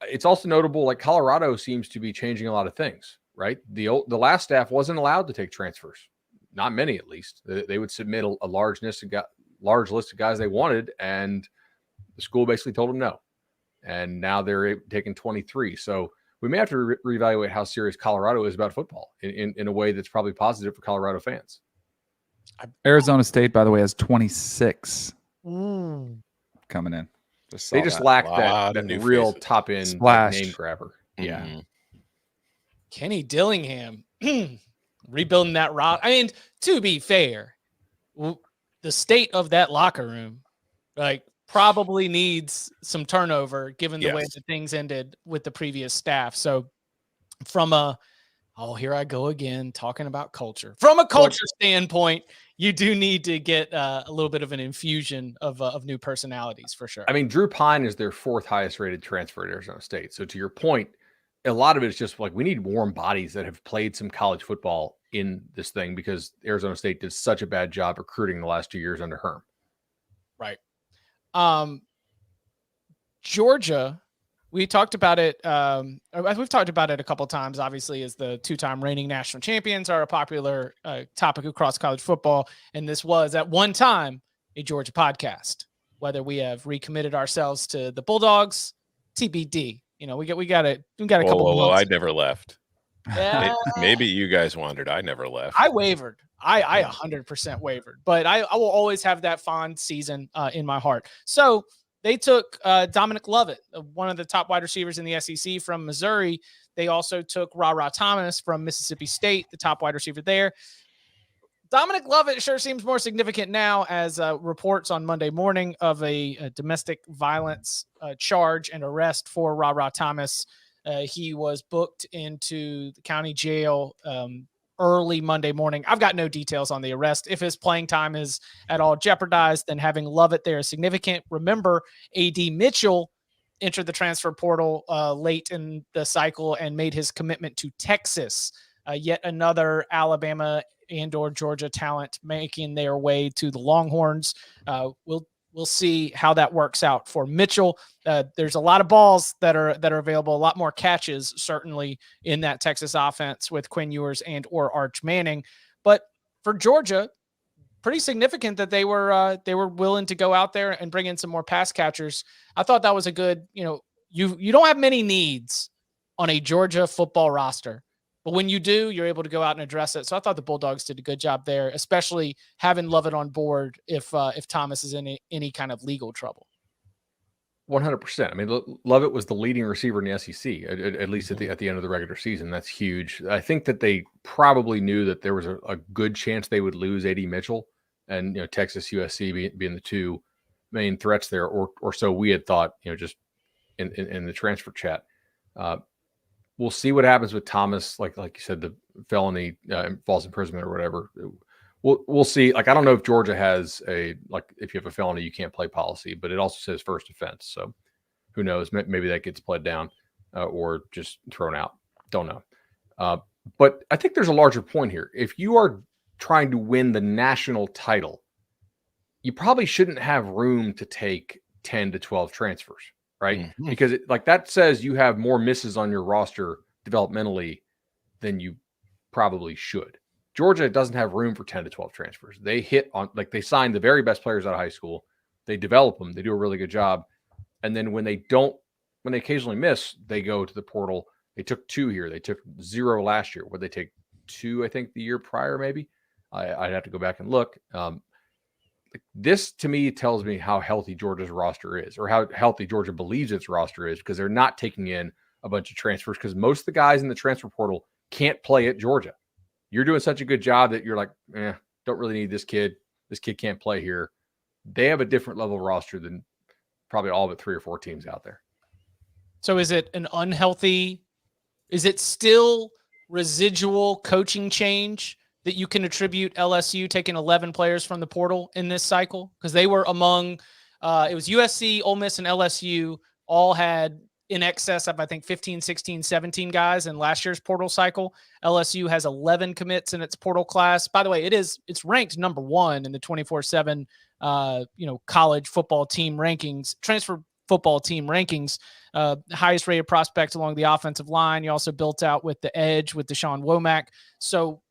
it's also notable, like Colorado seems to be changing a lot of things, right? The last staff wasn't allowed to take transfers. Not many, at least. They would submit a large list of guys they wanted, and the school basically told them no. And now they're taking 23. So we may have to reevaluate how serious Colorado is about football in a way that's probably positive for Colorado fans. Arizona State, by the way, has 26 coming in. They just lack that real top-end name grabber. Yeah. Mm-hmm. Kenny Dillingham rebuilding that rock. I mean, to be fair, the state of that locker room, like, probably needs some turnover given the way that things ended with the previous staff. So from here I go again, talking about culture. From a culture standpoint, you do need to get a little bit of an infusion of new personalities for sure. I mean, Drew Pine is their 4th highest rated transfer at Arizona State. So to your point, a lot of it is just like we need warm bodies that have played some college football in this thing because Arizona State did such a bad job recruiting the last 2 years under Herm. Right. Georgia, we talked about it. We've talked about it a couple of times, obviously, as the 2-time reigning national champions are a popular topic across college football. And this was at one time a Georgia podcast. Whether we have recommitted ourselves to the Bulldogs, TBD. You know, we got a couple months. I never left. Yeah. Maybe you guys wandered. I never left. I wavered. I 100% wavered, but I will always have that fond season in my heart. So they took Dominic Lovett, one of the top wide receivers in the SEC from Missouri. They also took Ra Thomas from Mississippi State, the top wide receiver there. Dominic Lovett sure seems more significant now as reports on Monday morning of a domestic violence charge and arrest for Ra Thomas. He was booked into the county jail early Monday morning. I've got no details on the arrest. If his playing time is at all jeopardized, then having Lovett there is significant. Remember, A.D. Mitchell entered the transfer portal late in the cycle and made his commitment to Texas. Yet another Alabama and or Georgia talent making their way to the Longhorns. We'll see how that works out for Mitchell. There's a lot of balls that are available, a lot more catches certainly in that Texas offense with Quinn Ewers and or Arch Manning. But for Georgia, pretty significant that they were willing to go out there and bring in some more pass catchers. I thought that was a good, you don't have many needs on a Georgia football roster. But when you do, you're able to go out and address it. So I thought the Bulldogs did a good job there, especially having Lovett on board if Thomas is in any kind of legal trouble. 100%. I mean, Lovett was the leading receiver in the SEC, at least at the end of the regular season. That's huge. I think that they probably knew that there was a good chance they would lose A.D. Mitchell and Texas, USC being the two main threats there, or so we had thought. Just in the transfer chat. We'll see what happens with Thomas, like you said, the felony, false imprisonment or whatever. We'll see. Like, I don't know if Georgia has if you have a felony, you can't play policy, but it also says first offense. So who knows? Maybe that gets pled down or just thrown out. Don't know. But I think there's a larger point here. If you are trying to win the national title, you probably shouldn't have room to take 10 to 12 transfers. Right. Mm-hmm. Because that says you have more misses on your roster developmentally than you probably should. Georgia doesn't have room for 10 to 12 transfers. They hit on, they sign the very best players out of high school. They develop them. They do a really good job. And then when they occasionally miss, they go to the portal. They took 2 here. They took 0 last year. Would they take 2, I think, the year prior, maybe? I'd have to go back and look. This to me tells me how healthy Georgia's roster is, or how healthy Georgia believes its roster is, because they're not taking in a bunch of transfers, because most of the guys in the transfer portal can't play at Georgia. You're doing such a good job that you're like, don't really need this kid. This kid can't play here. They have a different level roster than probably all but 3 or 4 teams out there. So is it still residual coaching change that you can attribute LSU taking 11 players from the portal in this cycle? Because they were among, it was USC, Ole Miss, and LSU all had in excess of, I think, 15, 16, 17 guys in last year's portal cycle. LSU has 11 commits in its portal class. By the way, it's ranked number 1 in the 24/7, college football team rankings, transfer football team rankings, highest rated prospect along the offensive line. You also built out with the edge with Deshaun Womack. So,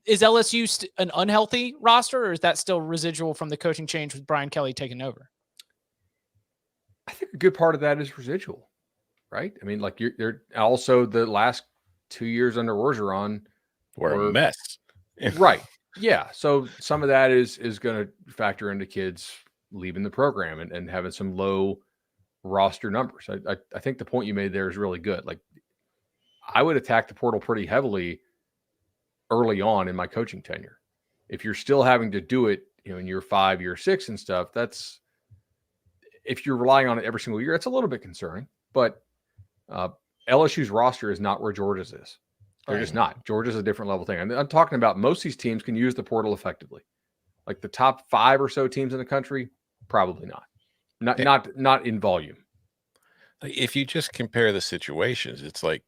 is LSU an unhealthy roster, or is that still residual from the coaching change with Brian Kelly taking over? I think a good part of that is residual, right? I mean, you're also the last 2 years under Orgeron were a mess. Right. Yeah. So some of that is going to factor into kids leaving the program and having some low roster numbers. I think the point you made there is really good. I would attack the portal pretty heavily early on in my coaching tenure. If you're still having to do it, in year 5, year 6 and stuff, if you're relying on it every single year, it's a little bit concerning. But LSU's roster is not where Georgia's is. They're just not. Georgia's a different level thing. I'm talking about most of these teams can use the portal effectively. Like the top 5 or so teams in the country, probably not. Not in volume. If you just compare the situations, it's like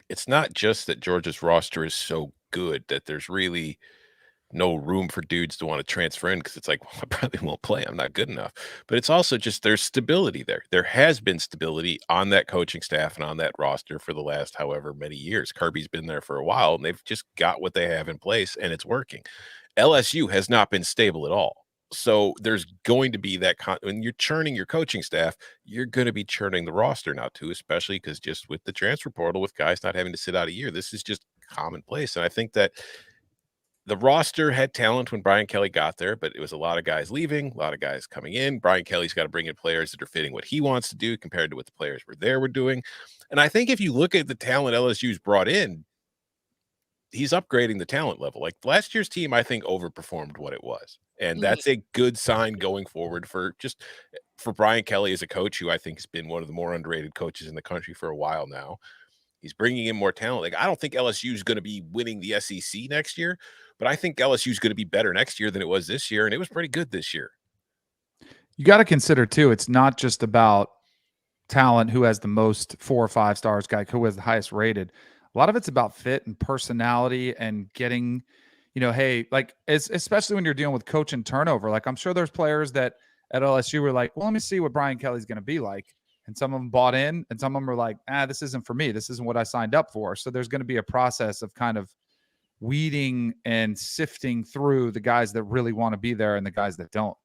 it's not just that Georgia's roster is so good that there's really no room for dudes to want to transfer in because it's like, well, I probably won't play. I'm not good enough. But it's also just there's stability there. There has been stability on that coaching staff and on that roster for the last however many years. Kirby's been there for a while, and they've just got what they have in place, and it's working. LSU has not been stable at all. So there's going to be that when you're churning your coaching staff, you're going to be churning the roster now too, especially because just with the transfer portal, with guys not having to sit out a year, this is just commonplace. And I think that the roster had talent when Brian Kelly got there, but it was a lot of guys leaving, a lot of guys coming in. Brian Kelly's got to bring in players that are fitting what he wants to do compared to what the players were doing. And I think if you look at the talent LSU's brought in, he's upgrading the talent level. Like last year's team, I think overperformed what it was. And that's a good sign going forward for Brian Kelly as a coach, who I think has been one of the more underrated coaches in the country for a while now. He's bringing in more talent. Like, I don't think LSU is going to be winning the SEC next year, but I think LSU is going to be better next year than it was this year. And it was pretty good this year. You got to consider too, it's not just about talent, who has the most 4 or 5 stars, guy who has the highest rated. A lot of it's about fit and personality and getting, hey, like especially when you're dealing with coach and turnover. Like I'm sure there's players that at LSU were like, well, let me see what Brian Kelly's going to be like. And some of them bought in and some of them were like, this isn't for me. This isn't what I signed up for. So there's going to be a process of kind of weeding and sifting through the guys that really want to be there and the guys that don't.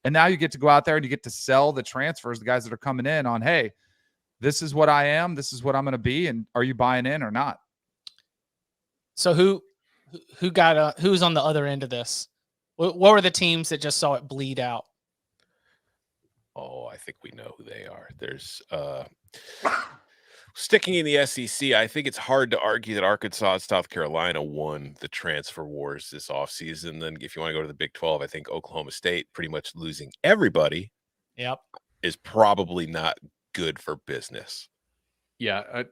And now you get to go out there and you get to sell the transfers, the guys that are coming in on, hey, this is what I am. This is what I'm going to be. And are you buying in or not? So who's on the other end of this? What were the teams that just saw it bleed out? Oh, I think we know who they are. There's sticking in the SEC, I think it's hard to argue that Arkansas and South Carolina won the transfer wars this offseason. Then if you want to go to the Big 12, I think Oklahoma State pretty much losing everybody is probably not good for business. Yeah.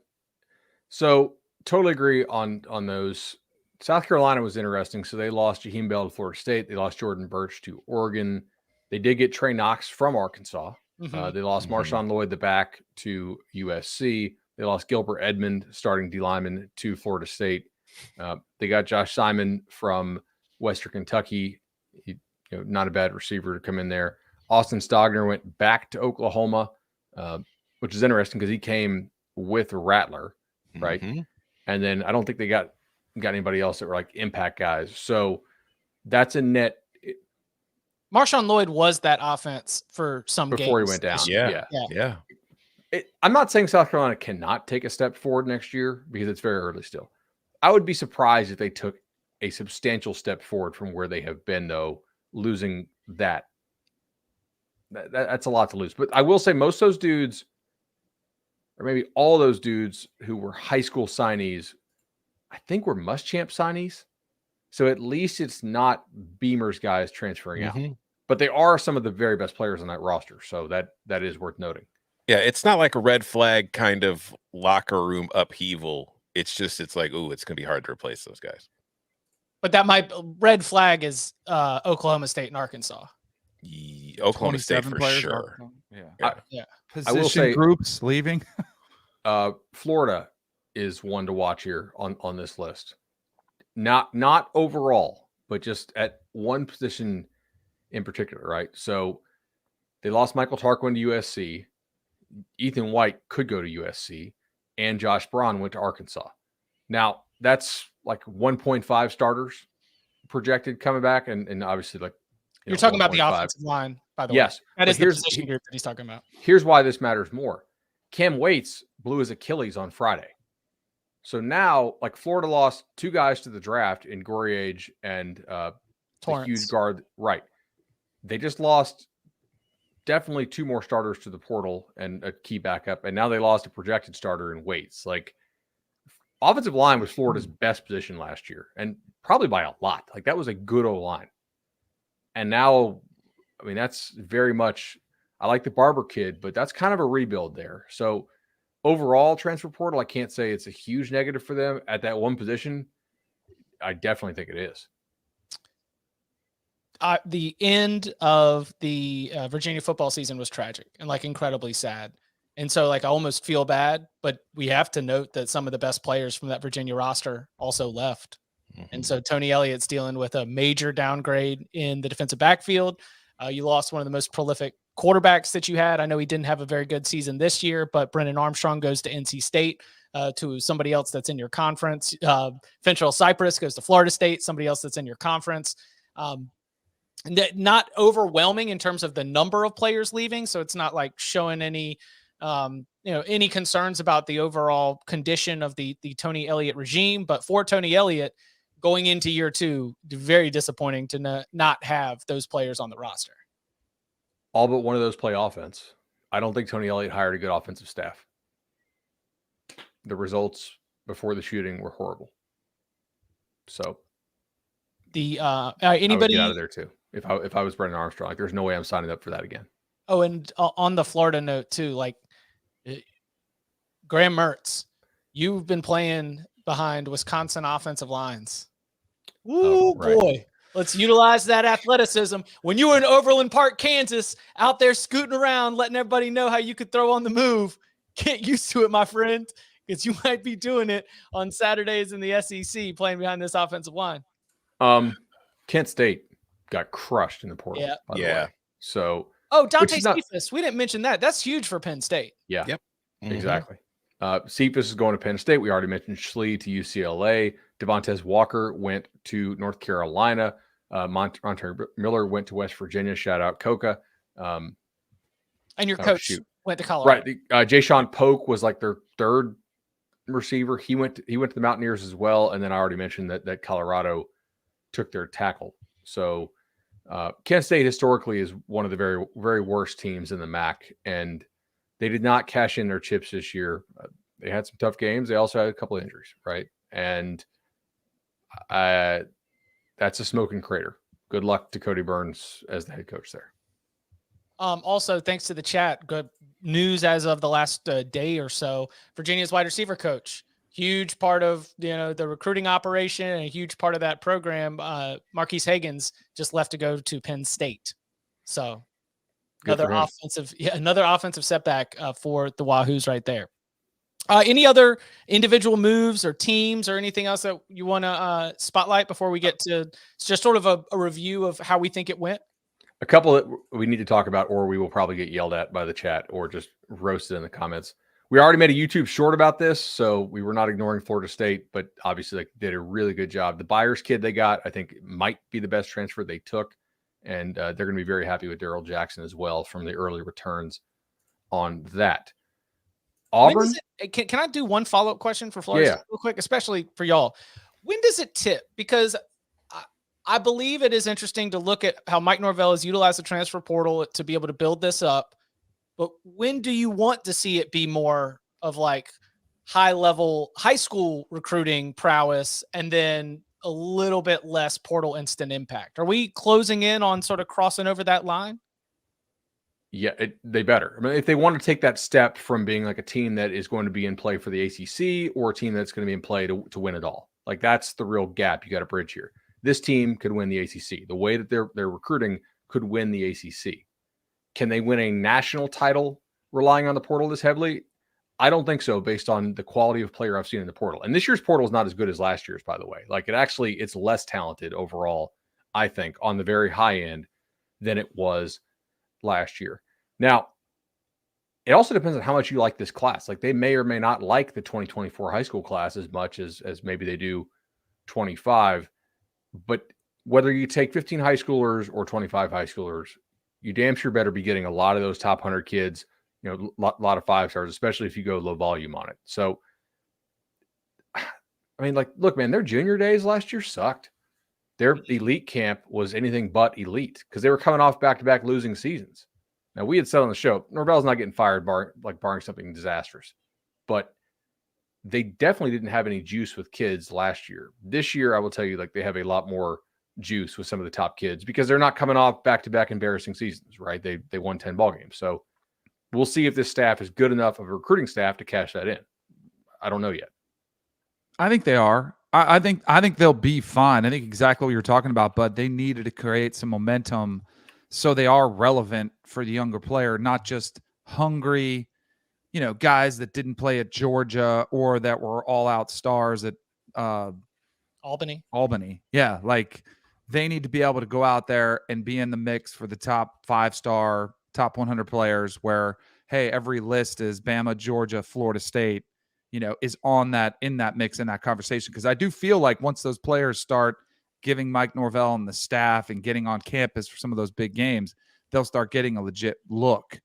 So totally agree on those. South Carolina was interesting. So they lost Jaheim Bell to Florida State. They lost Jordan Birch to Oregon. They did get Trey Knox from Arkansas. They lost Marshawn Lloyd, the back, to USC. They lost Gilbert Edmond, starting D lineman, to Florida State. They got Josh Simon from Western Kentucky. Not a bad receiver to come in there. Austin Stogner went back to Oklahoma, which is interesting because he came with Rattler, right? Mm-hmm. And then I don't think they got anybody else that were like impact guys. So that's a net. Marshawn Lloyd was that offense for some games before he went down. Yeah. I'm not saying South Carolina cannot take a step forward next year because it's very early still. I would be surprised if they took a substantial step forward from where they have been, though, losing that. That's a lot to lose. But I will say most of those dudes, or maybe all those dudes who were high school signees, I think were Muschamp signees. So at least it's not Beamer's guys transferring out. But they are some of the very best players on that roster. So that is worth noting. Yeah, it's not like a red flag kind of locker room upheaval. It's like, ooh, it's going to be hard to replace those guys. But red flag is Oklahoma State and Arkansas. Oklahoma State for sure. Yeah. Position I will say groups leaving. Florida is one to watch here on this list. Not overall, but just at one position in particular, right? So they lost Michael Tarquin to USC. Ethan White could go to USC, and Josh Braun went to Arkansas. Now, that's like 1.5 starters projected coming back, and obviously, like you're talking about the offensive line, by the way. Yes, that is the position group that he's talking about. Here's why this matters more. Cam Waits blew his Achilles on Friday. So now, like Florida lost 2 guys to the draft in Gorriage and the huge guard. Right. They just lost definitely 2 more starters to the portal and a key backup. And now they lost a projected starter in Waits. Like offensive line was Florida's best position last year and probably by a lot. Like that was a good O-line. And now, I mean, that's very much, I like the Barber kid, but that's kind of a rebuild there. So overall transfer portal, I can't say it's a huge negative for them at that one position. I definitely think it is. The end of the Virginia football season was tragic and like incredibly sad. And so like I almost feel bad, but we have to note that some of the best players from that Virginia roster also left. And so Tony Elliott's dealing with a major downgrade in the defensive backfield. You lost one of the most prolific quarterbacks that you had. I know he didn't have a very good season this year, but Brennan Armstrong goes to NC State, to somebody else that's in your conference. Fentrell Cypress goes to Florida State, somebody else that's in your conference. Not overwhelming in terms of the number of players leaving. So it's not like showing any, any concerns about the overall condition of the Tony Elliott regime. But for Tony Elliott, going into year 2, very disappointing to not have those players on the roster. All but one of those play offense. I don't think Tony Elliott hired a good offensive staff. The results before the shooting were horrible. So the anybody I would get out of there too. If I was Brendan Armstrong, like there's no way I'm signing up for that again. Oh, and on the Florida note too, like Graham Mertz, you've been playing behind Wisconsin offensive lines. Ooh, right. Boy. Let's utilize that athleticism. When you were in Overland Park, Kansas, out there scooting around, letting everybody know how you could throw on the move, get used to it, my friend, because you might be doing it on Saturdays in the SEC, playing behind this offensive line. Kent State got crushed in the portal. Yeah. By the way. So. Oh, Dante Cephas. We didn't mention that. That's huge for Penn State. Yeah. Yep. Exactly. Cephas is going to Penn State. We already mentioned Schlee to UCLA. Devontae Walker went to North Carolina. Montre Miller went to West Virginia. Shout out Coca. And your coach went to Colorado. Right. Jaysean Polk was like their third receiver. He went to the Mountaineers as well. And then I already mentioned that Colorado took their tackle. So Kent State historically is one of the very, very worst teams in the MAC. And they did not cash in their chips this year. They had some tough games. They also had a couple of injuries, right? And that's a smoking crater. Good luck to Cody Burns as the head coach there. Also, thanks to the chat, good news as of the last day or so. Virginia's wide receiver coach, huge part of the recruiting operation and a huge part of that program. Marquise Higgins just left to go to Penn State. So another offensive setback for the Wahoos right there. Any other individual moves or teams or anything else that you want to spotlight before we get to just sort of a review of how we think it went? A couple that we need to talk about, or we will probably get yelled at by the chat or just roasted in the comments. We already made a YouTube short about this, so we were not ignoring Florida State, but obviously they did a really good job. The Byers kid they got, I think, might be the best transfer they took, and they're going to be very happy with Darrell Jackson as well from the early returns on that. Auburn. Can I do one follow-up question for Florida real quick, especially for y'all? When does it tip? Because I believe it is interesting to look at how Mike Norvell has utilized the transfer portal to be able to build this up. But when do you want to see it be more of like high-level high school recruiting prowess and then a little bit less portal instant impact? Are we closing in on sort of crossing over that line? Yeah, they better. I mean, if they want to take that step from being like a team that is going to be in play for the ACC or a team that's going to be in play to win it all, like that's the real gap you got to bridge here. This team could win the ACC. The way that they're recruiting could win the ACC. Can they win a national title relying on the portal this heavily? I don't think so, based on the quality of player I've seen in the portal. And this year's portal is not as good as last year's, by the way. Like it's less talented overall, I think, on the very high end than it was last year. Now, it also depends on how much you like this class. Like they may or may not like the 2024 high school class as much as maybe they do 25. But whether you take 15 high schoolers or 25 high schoolers, you damn sure better be getting a lot of those top 100 kids, a lot of 5-stars, especially if you go low volume on it. So, I mean, like, look, man, their junior days last year sucked. Their elite camp was anything but elite because they were coming off back-to-back losing seasons. Now, we had said on the show, Norvell's not getting fired barring something disastrous. But they definitely didn't have any juice with kids last year. This year, I will tell you, like they have a lot more juice with some of the top kids because they're not coming off back-to-back embarrassing seasons, right? They won 10 ball games. So we'll see if this staff is good enough of a recruiting staff to cash that in. I don't know yet. I think they are. I think they'll be fine. I think exactly what you're talking about, but they needed to create some momentum so they are relevant for the younger player, not just hungry guys that didn't play at Georgia or that were all out stars at Albany. Yeah. Like they need to be able to go out there and be in the mix for the top 5-star, top 100 players where, hey, every list is Bama, Georgia, Florida State, is in that mix, in that conversation. Cause I do feel like once those players start giving Mike Norvell and the staff and getting on campus for some of those big games, they'll start getting a legit look,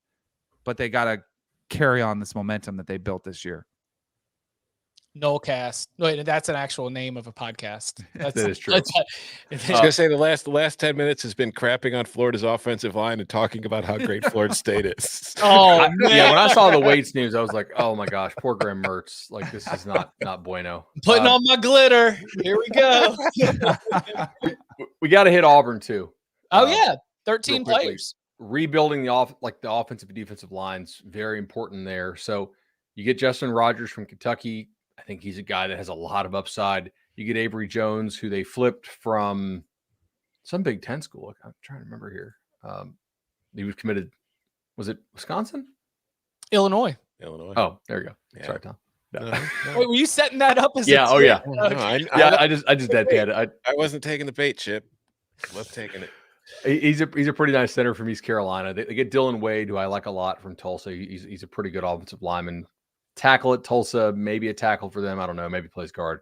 but they got to carry on this momentum that they built this year. Nolecast. Wait, that's an actual name of a podcast. That is true. I was going to say the last 10 minutes has been crapping on Florida's offensive line and talking about how great Florida State is. Oh, man. Yeah, when I saw the Waits news, I was like, oh my gosh, poor Graham Mertz. Like, this is not bueno. Putting on my glitter. Here we go. We got to hit Auburn too. Oh, yeah. 13 real quickly, players. Rebuilding the offensive and defensive lines, very important there. So you get Justin Rogers from Kentucky. I think he's a guy that has a lot of upside. You get Avery Jones, who they flipped from some Big Ten school. I'm trying to remember here. He was committed. Was it Wisconsin? Illinois. Oh, there you go. Yeah. Sorry, Tom. No. Wait, were you setting that up as Yeah. a Oh, yeah. No, I just deadpanned it. I wasn't taking the bait, Chip. Love taking it. He's a pretty nice center from East Carolina. They get Dylan Wade, who I like a lot from Tulsa. He's a pretty good offensive lineman. Tackle at Tulsa, maybe a tackle for them. I don't know. Maybe plays guard.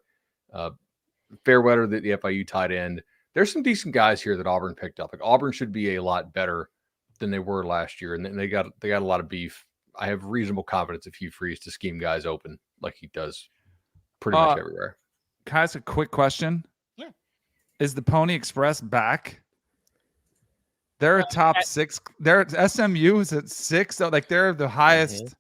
Fairweather, the FIU tight end. There's some decent guys here that Auburn picked up. Like Auburn should be a lot better than they were last year, and they got a lot of beef. I have reasonable confidence if Hugh Freeze to scheme guys open like he does pretty much everywhere. Can I ask a quick question? Yeah. Is the Pony Express back? They're a top 6. They're SMU is at 6. So like they're the highest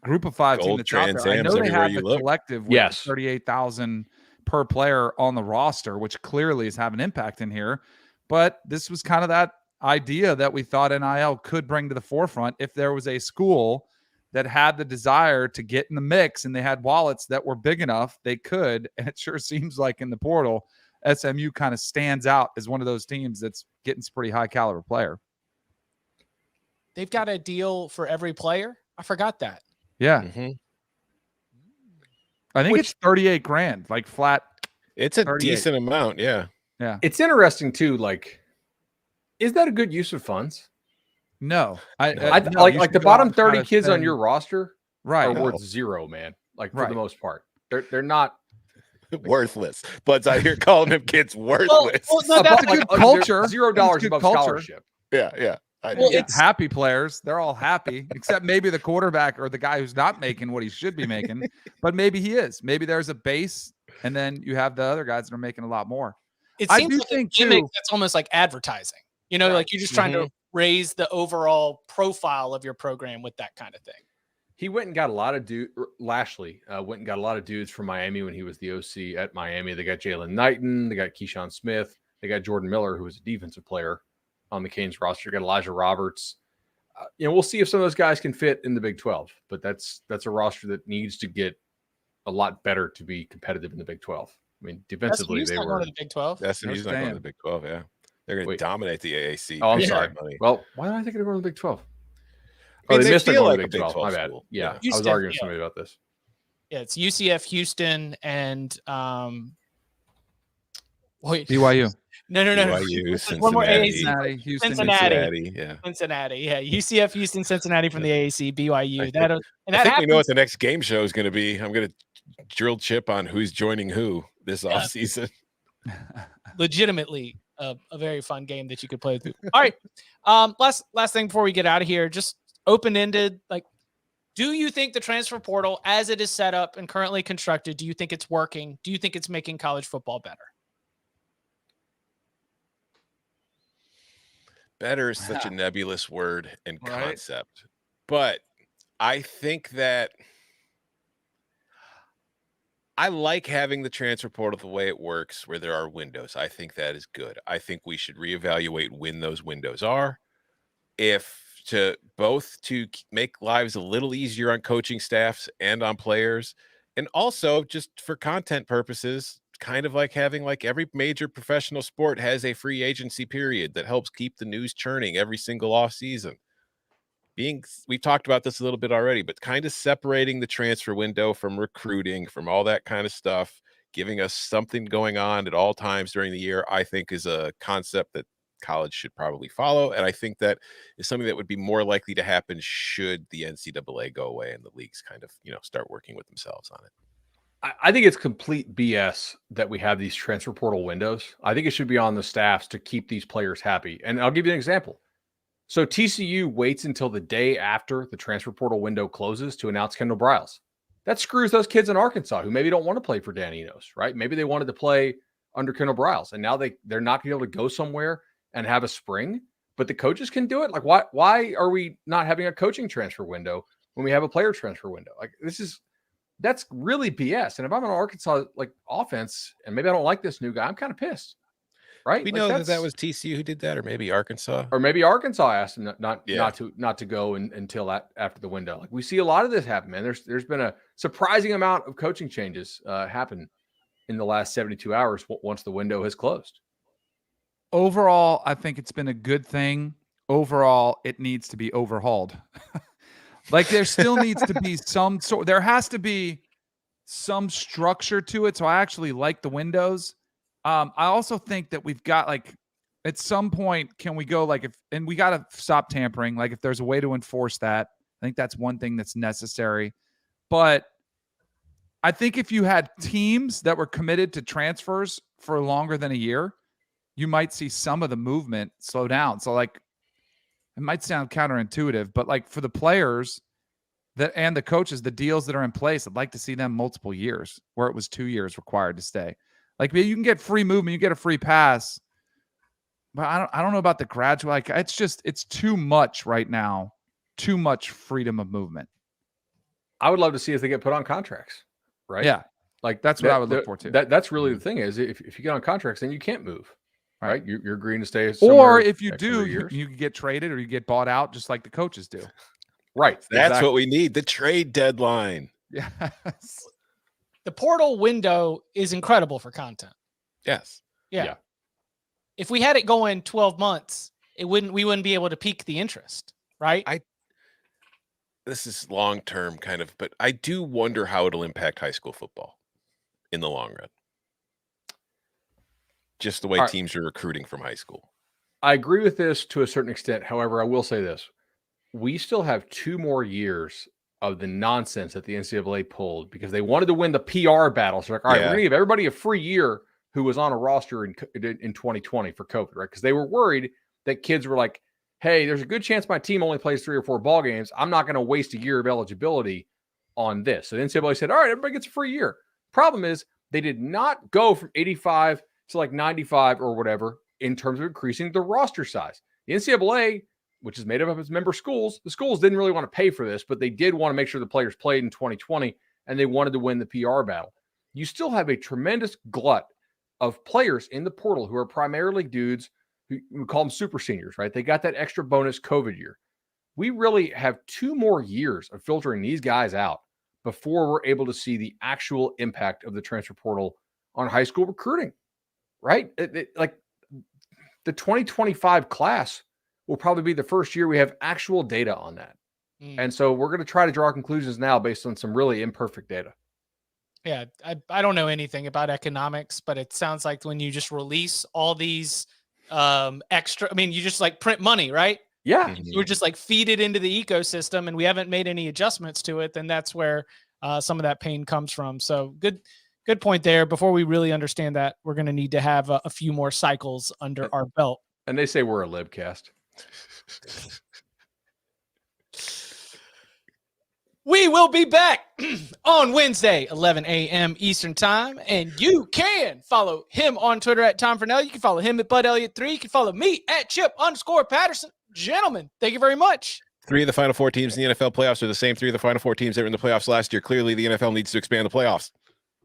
group of 5 team Gold that's out there. I Trans know they everywhere have you the look. collective with Yes. 38,000 per player on the roster, which clearly is having an impact in here. But this was kind of that idea that we thought NIL could bring to the forefront if there was a school that had the desire to get in the mix and they had wallets that were big enough, they could. And it sure seems like in the portal, SMU kind of stands out as one of those teams that's getting some pretty high caliber player. They've got a deal for every player. I forgot that. Yeah. Mm-hmm. I think it's 38 grand, like flat. It's a 38. decent amount. Yeah. Yeah. It's interesting too. Like, is that a good use of funds? No. I no, like you like should the go out bottom and try 30 to kids on spend- your roster right. are worth zero, man. Like for Right. the most part, they're not Worthless. Bud's out here calling them kids worthless. no, that's a good like, culture. $0 That's good above culture. scholarship. Yeah. Well, It's happy players. They're all happy, except maybe the quarterback or the guy who's not making what he should be making. But maybe he is. Maybe there's a base, and then you have the other guys that are making a lot more. It I seems do like think, a gimmick too- that's almost like advertising. Like you're just trying to raise the overall profile of your program with that kind of thing. He went and got a lot of Lashley went and got a lot of dudes from Miami when he was the OC at Miami. They got Jalen Knighton, they got Keyshawn Smith, they got Jordan Miller, who was a defensive player on the Canes roster. Got Elijah Roberts. We'll see if some of those guys can fit in the Big 12, but that's a roster that needs to get a lot better to be competitive in the Big 12. I mean, defensively, SMU's they not were. going to the Big 12. That's he's not going to staying. the Big 12. Yeah. They're going to Wait. dominate the AAC. Oh, I'm Big sorry. time money. Well, why did I think they were in the Big 12? I mean, they they missed their feel going like to a Big 12. My bad. school. Yeah, I was Houston, arguing with yeah. somebody about this. Yeah, it's UCF, Houston, and wait, BYU, no. BYU, One more Cincinnati. AAC. Cincinnati, Houston, Cincinnati. Yeah. Cincinnati. Yeah, UCF, Houston, Cincinnati from the AAC, BYU. I think- That I think we know happens. what the next game show is going to be. I'm going to drill Chip on who's joining who this offseason. Legitimately a very fun game that you could play with. All right. Last thing before we get out of here, just open-ended. Like, do you think the transfer portal as it is set up and currently constructed, do you think it's working? Do you think it's making college football better? Better is such a nebulous word and Right. concept. But I think that I like having the transfer portal the way it works, where there are windows. I think that is good. I think we should reevaluate when those windows are. If to make lives a little easier on coaching staffs and on players, and also just for content purposes, kind of like having like every major professional sport has a free agency period that helps keep the news churning every single off season. we've talked about this a little bit already, but kind of separating the transfer window from recruiting, from all that kind of stuff, giving us something going on at all times during the year, I think is a concept that college should probably follow. And I think that is something that would be more likely to happen should the NCAA go away and the leagues kind of, start working with themselves on it. I think it's complete BS that we have these transfer portal windows. I think it should be on the staffs to keep these players happy. And I'll give you an example. So TCU waits until the day after the transfer portal window closes to announce Kendall Briles. That screws those kids in Arkansas who maybe don't want to play for Dan Enos, right? Maybe they wanted to play under Kendall Briles, and now they're not going to be able to go somewhere and have a spring, but the coaches can do it. Like, why are we not having a coaching transfer window when we have a player transfer window? Like, that's really BS. And if I'm an Arkansas offense and maybe I don't like this new guy, I'm kind of pissed. Right? We know that was TCU who did that, or maybe Arkansas. Or maybe Arkansas asked him not to go until after the window. Like, we see a lot of this happen, man. There's been a surprising amount of coaching changes happen in the last 72 hours once the window has closed. Overall, I think it's been a good thing. Overall, it needs to be overhauled. Like, there still needs to be there has to be some structure to it. So I actually like the windows. I also think that we've got, at some point, can we go and we got to stop tampering. Like, if there's a way to enforce that, I think that's one thing that's necessary. But I think if you had teams that were committed to transfers for longer than a year, you might see some of the movement slow down. So, it might sound counterintuitive, but for the players and the coaches, the deals that are in place, I'd like to see them multiple years where it was 2 years required to stay. You can get free movement, you get a free pass, but I don't know about the gradual. It's too much right now, too much freedom of movement. I would love to see if they get put on contracts, right? Yeah, that's what I would look for too. That's really the thing is if you get on contracts, then you can't move, right? You're agreeing to stay. Or if you do, you get traded or you get bought out, just like the coaches do. Right. That's exactly. what we need. The trade deadline. Yes. The portal window is incredible for content. Yes. Yeah. If we had it going 12 months, we wouldn't be able to pique the interest, right? This is long-term kind of, but I do wonder how it'll impact high school football in the long run. Just the way teams are recruiting from high school. I agree with this to a certain extent. However, I will say this. We still have 2 more years of the nonsense that the NCAA pulled because they wanted to win the PR battle. So, all right, we're going to give everybody a free year who was on a roster in 2020 for COVID, right? Because they were worried that kids were like, hey, there's a good chance my team only plays 3 or 4 ball games. I'm not going to waste a year of eligibility on this. So the NCAA said, all right, everybody gets a free year. Problem is they did not go from 85 to 95 or whatever in terms of increasing the roster size. The NCAA, which is made up of its member schools, the schools didn't really want to pay for this, but they did want to make sure the players played in 2020, and they wanted to win the PR battle. You still have a tremendous glut of players in the portal who are primarily dudes who we call them super seniors, right? They got that extra bonus COVID year. We really have 2 more years of filtering these guys out before we're able to see the actual impact of the transfer portal on high school recruiting, right? The 2025 class will probably be the first year we have actual data on that. And so we're going to try to draw conclusions now based on some really imperfect data. Yeah, I don't know anything about economics, but it sounds like when you just release all these extra, you just print money, right? Yeah. We're just feed it into the ecosystem and we haven't made any adjustments to it. Then that's where some of that pain comes from. So good point there. Before we really understand that, we're going to need to have a few more cycles under our belt. And they say we're a libcast. We will be back on Wednesday, 11 a.m. Eastern time. And you can follow him on Twitter at Tom Fernell. You can follow him at Bud Elliott 3. You can follow me at Chip_Patterson. Gentlemen, thank you very much. 3 of the final 4 teams in the NFL playoffs are the same 3 of the final 4 teams that were in the playoffs last year. Clearly, the NFL needs to expand the playoffs.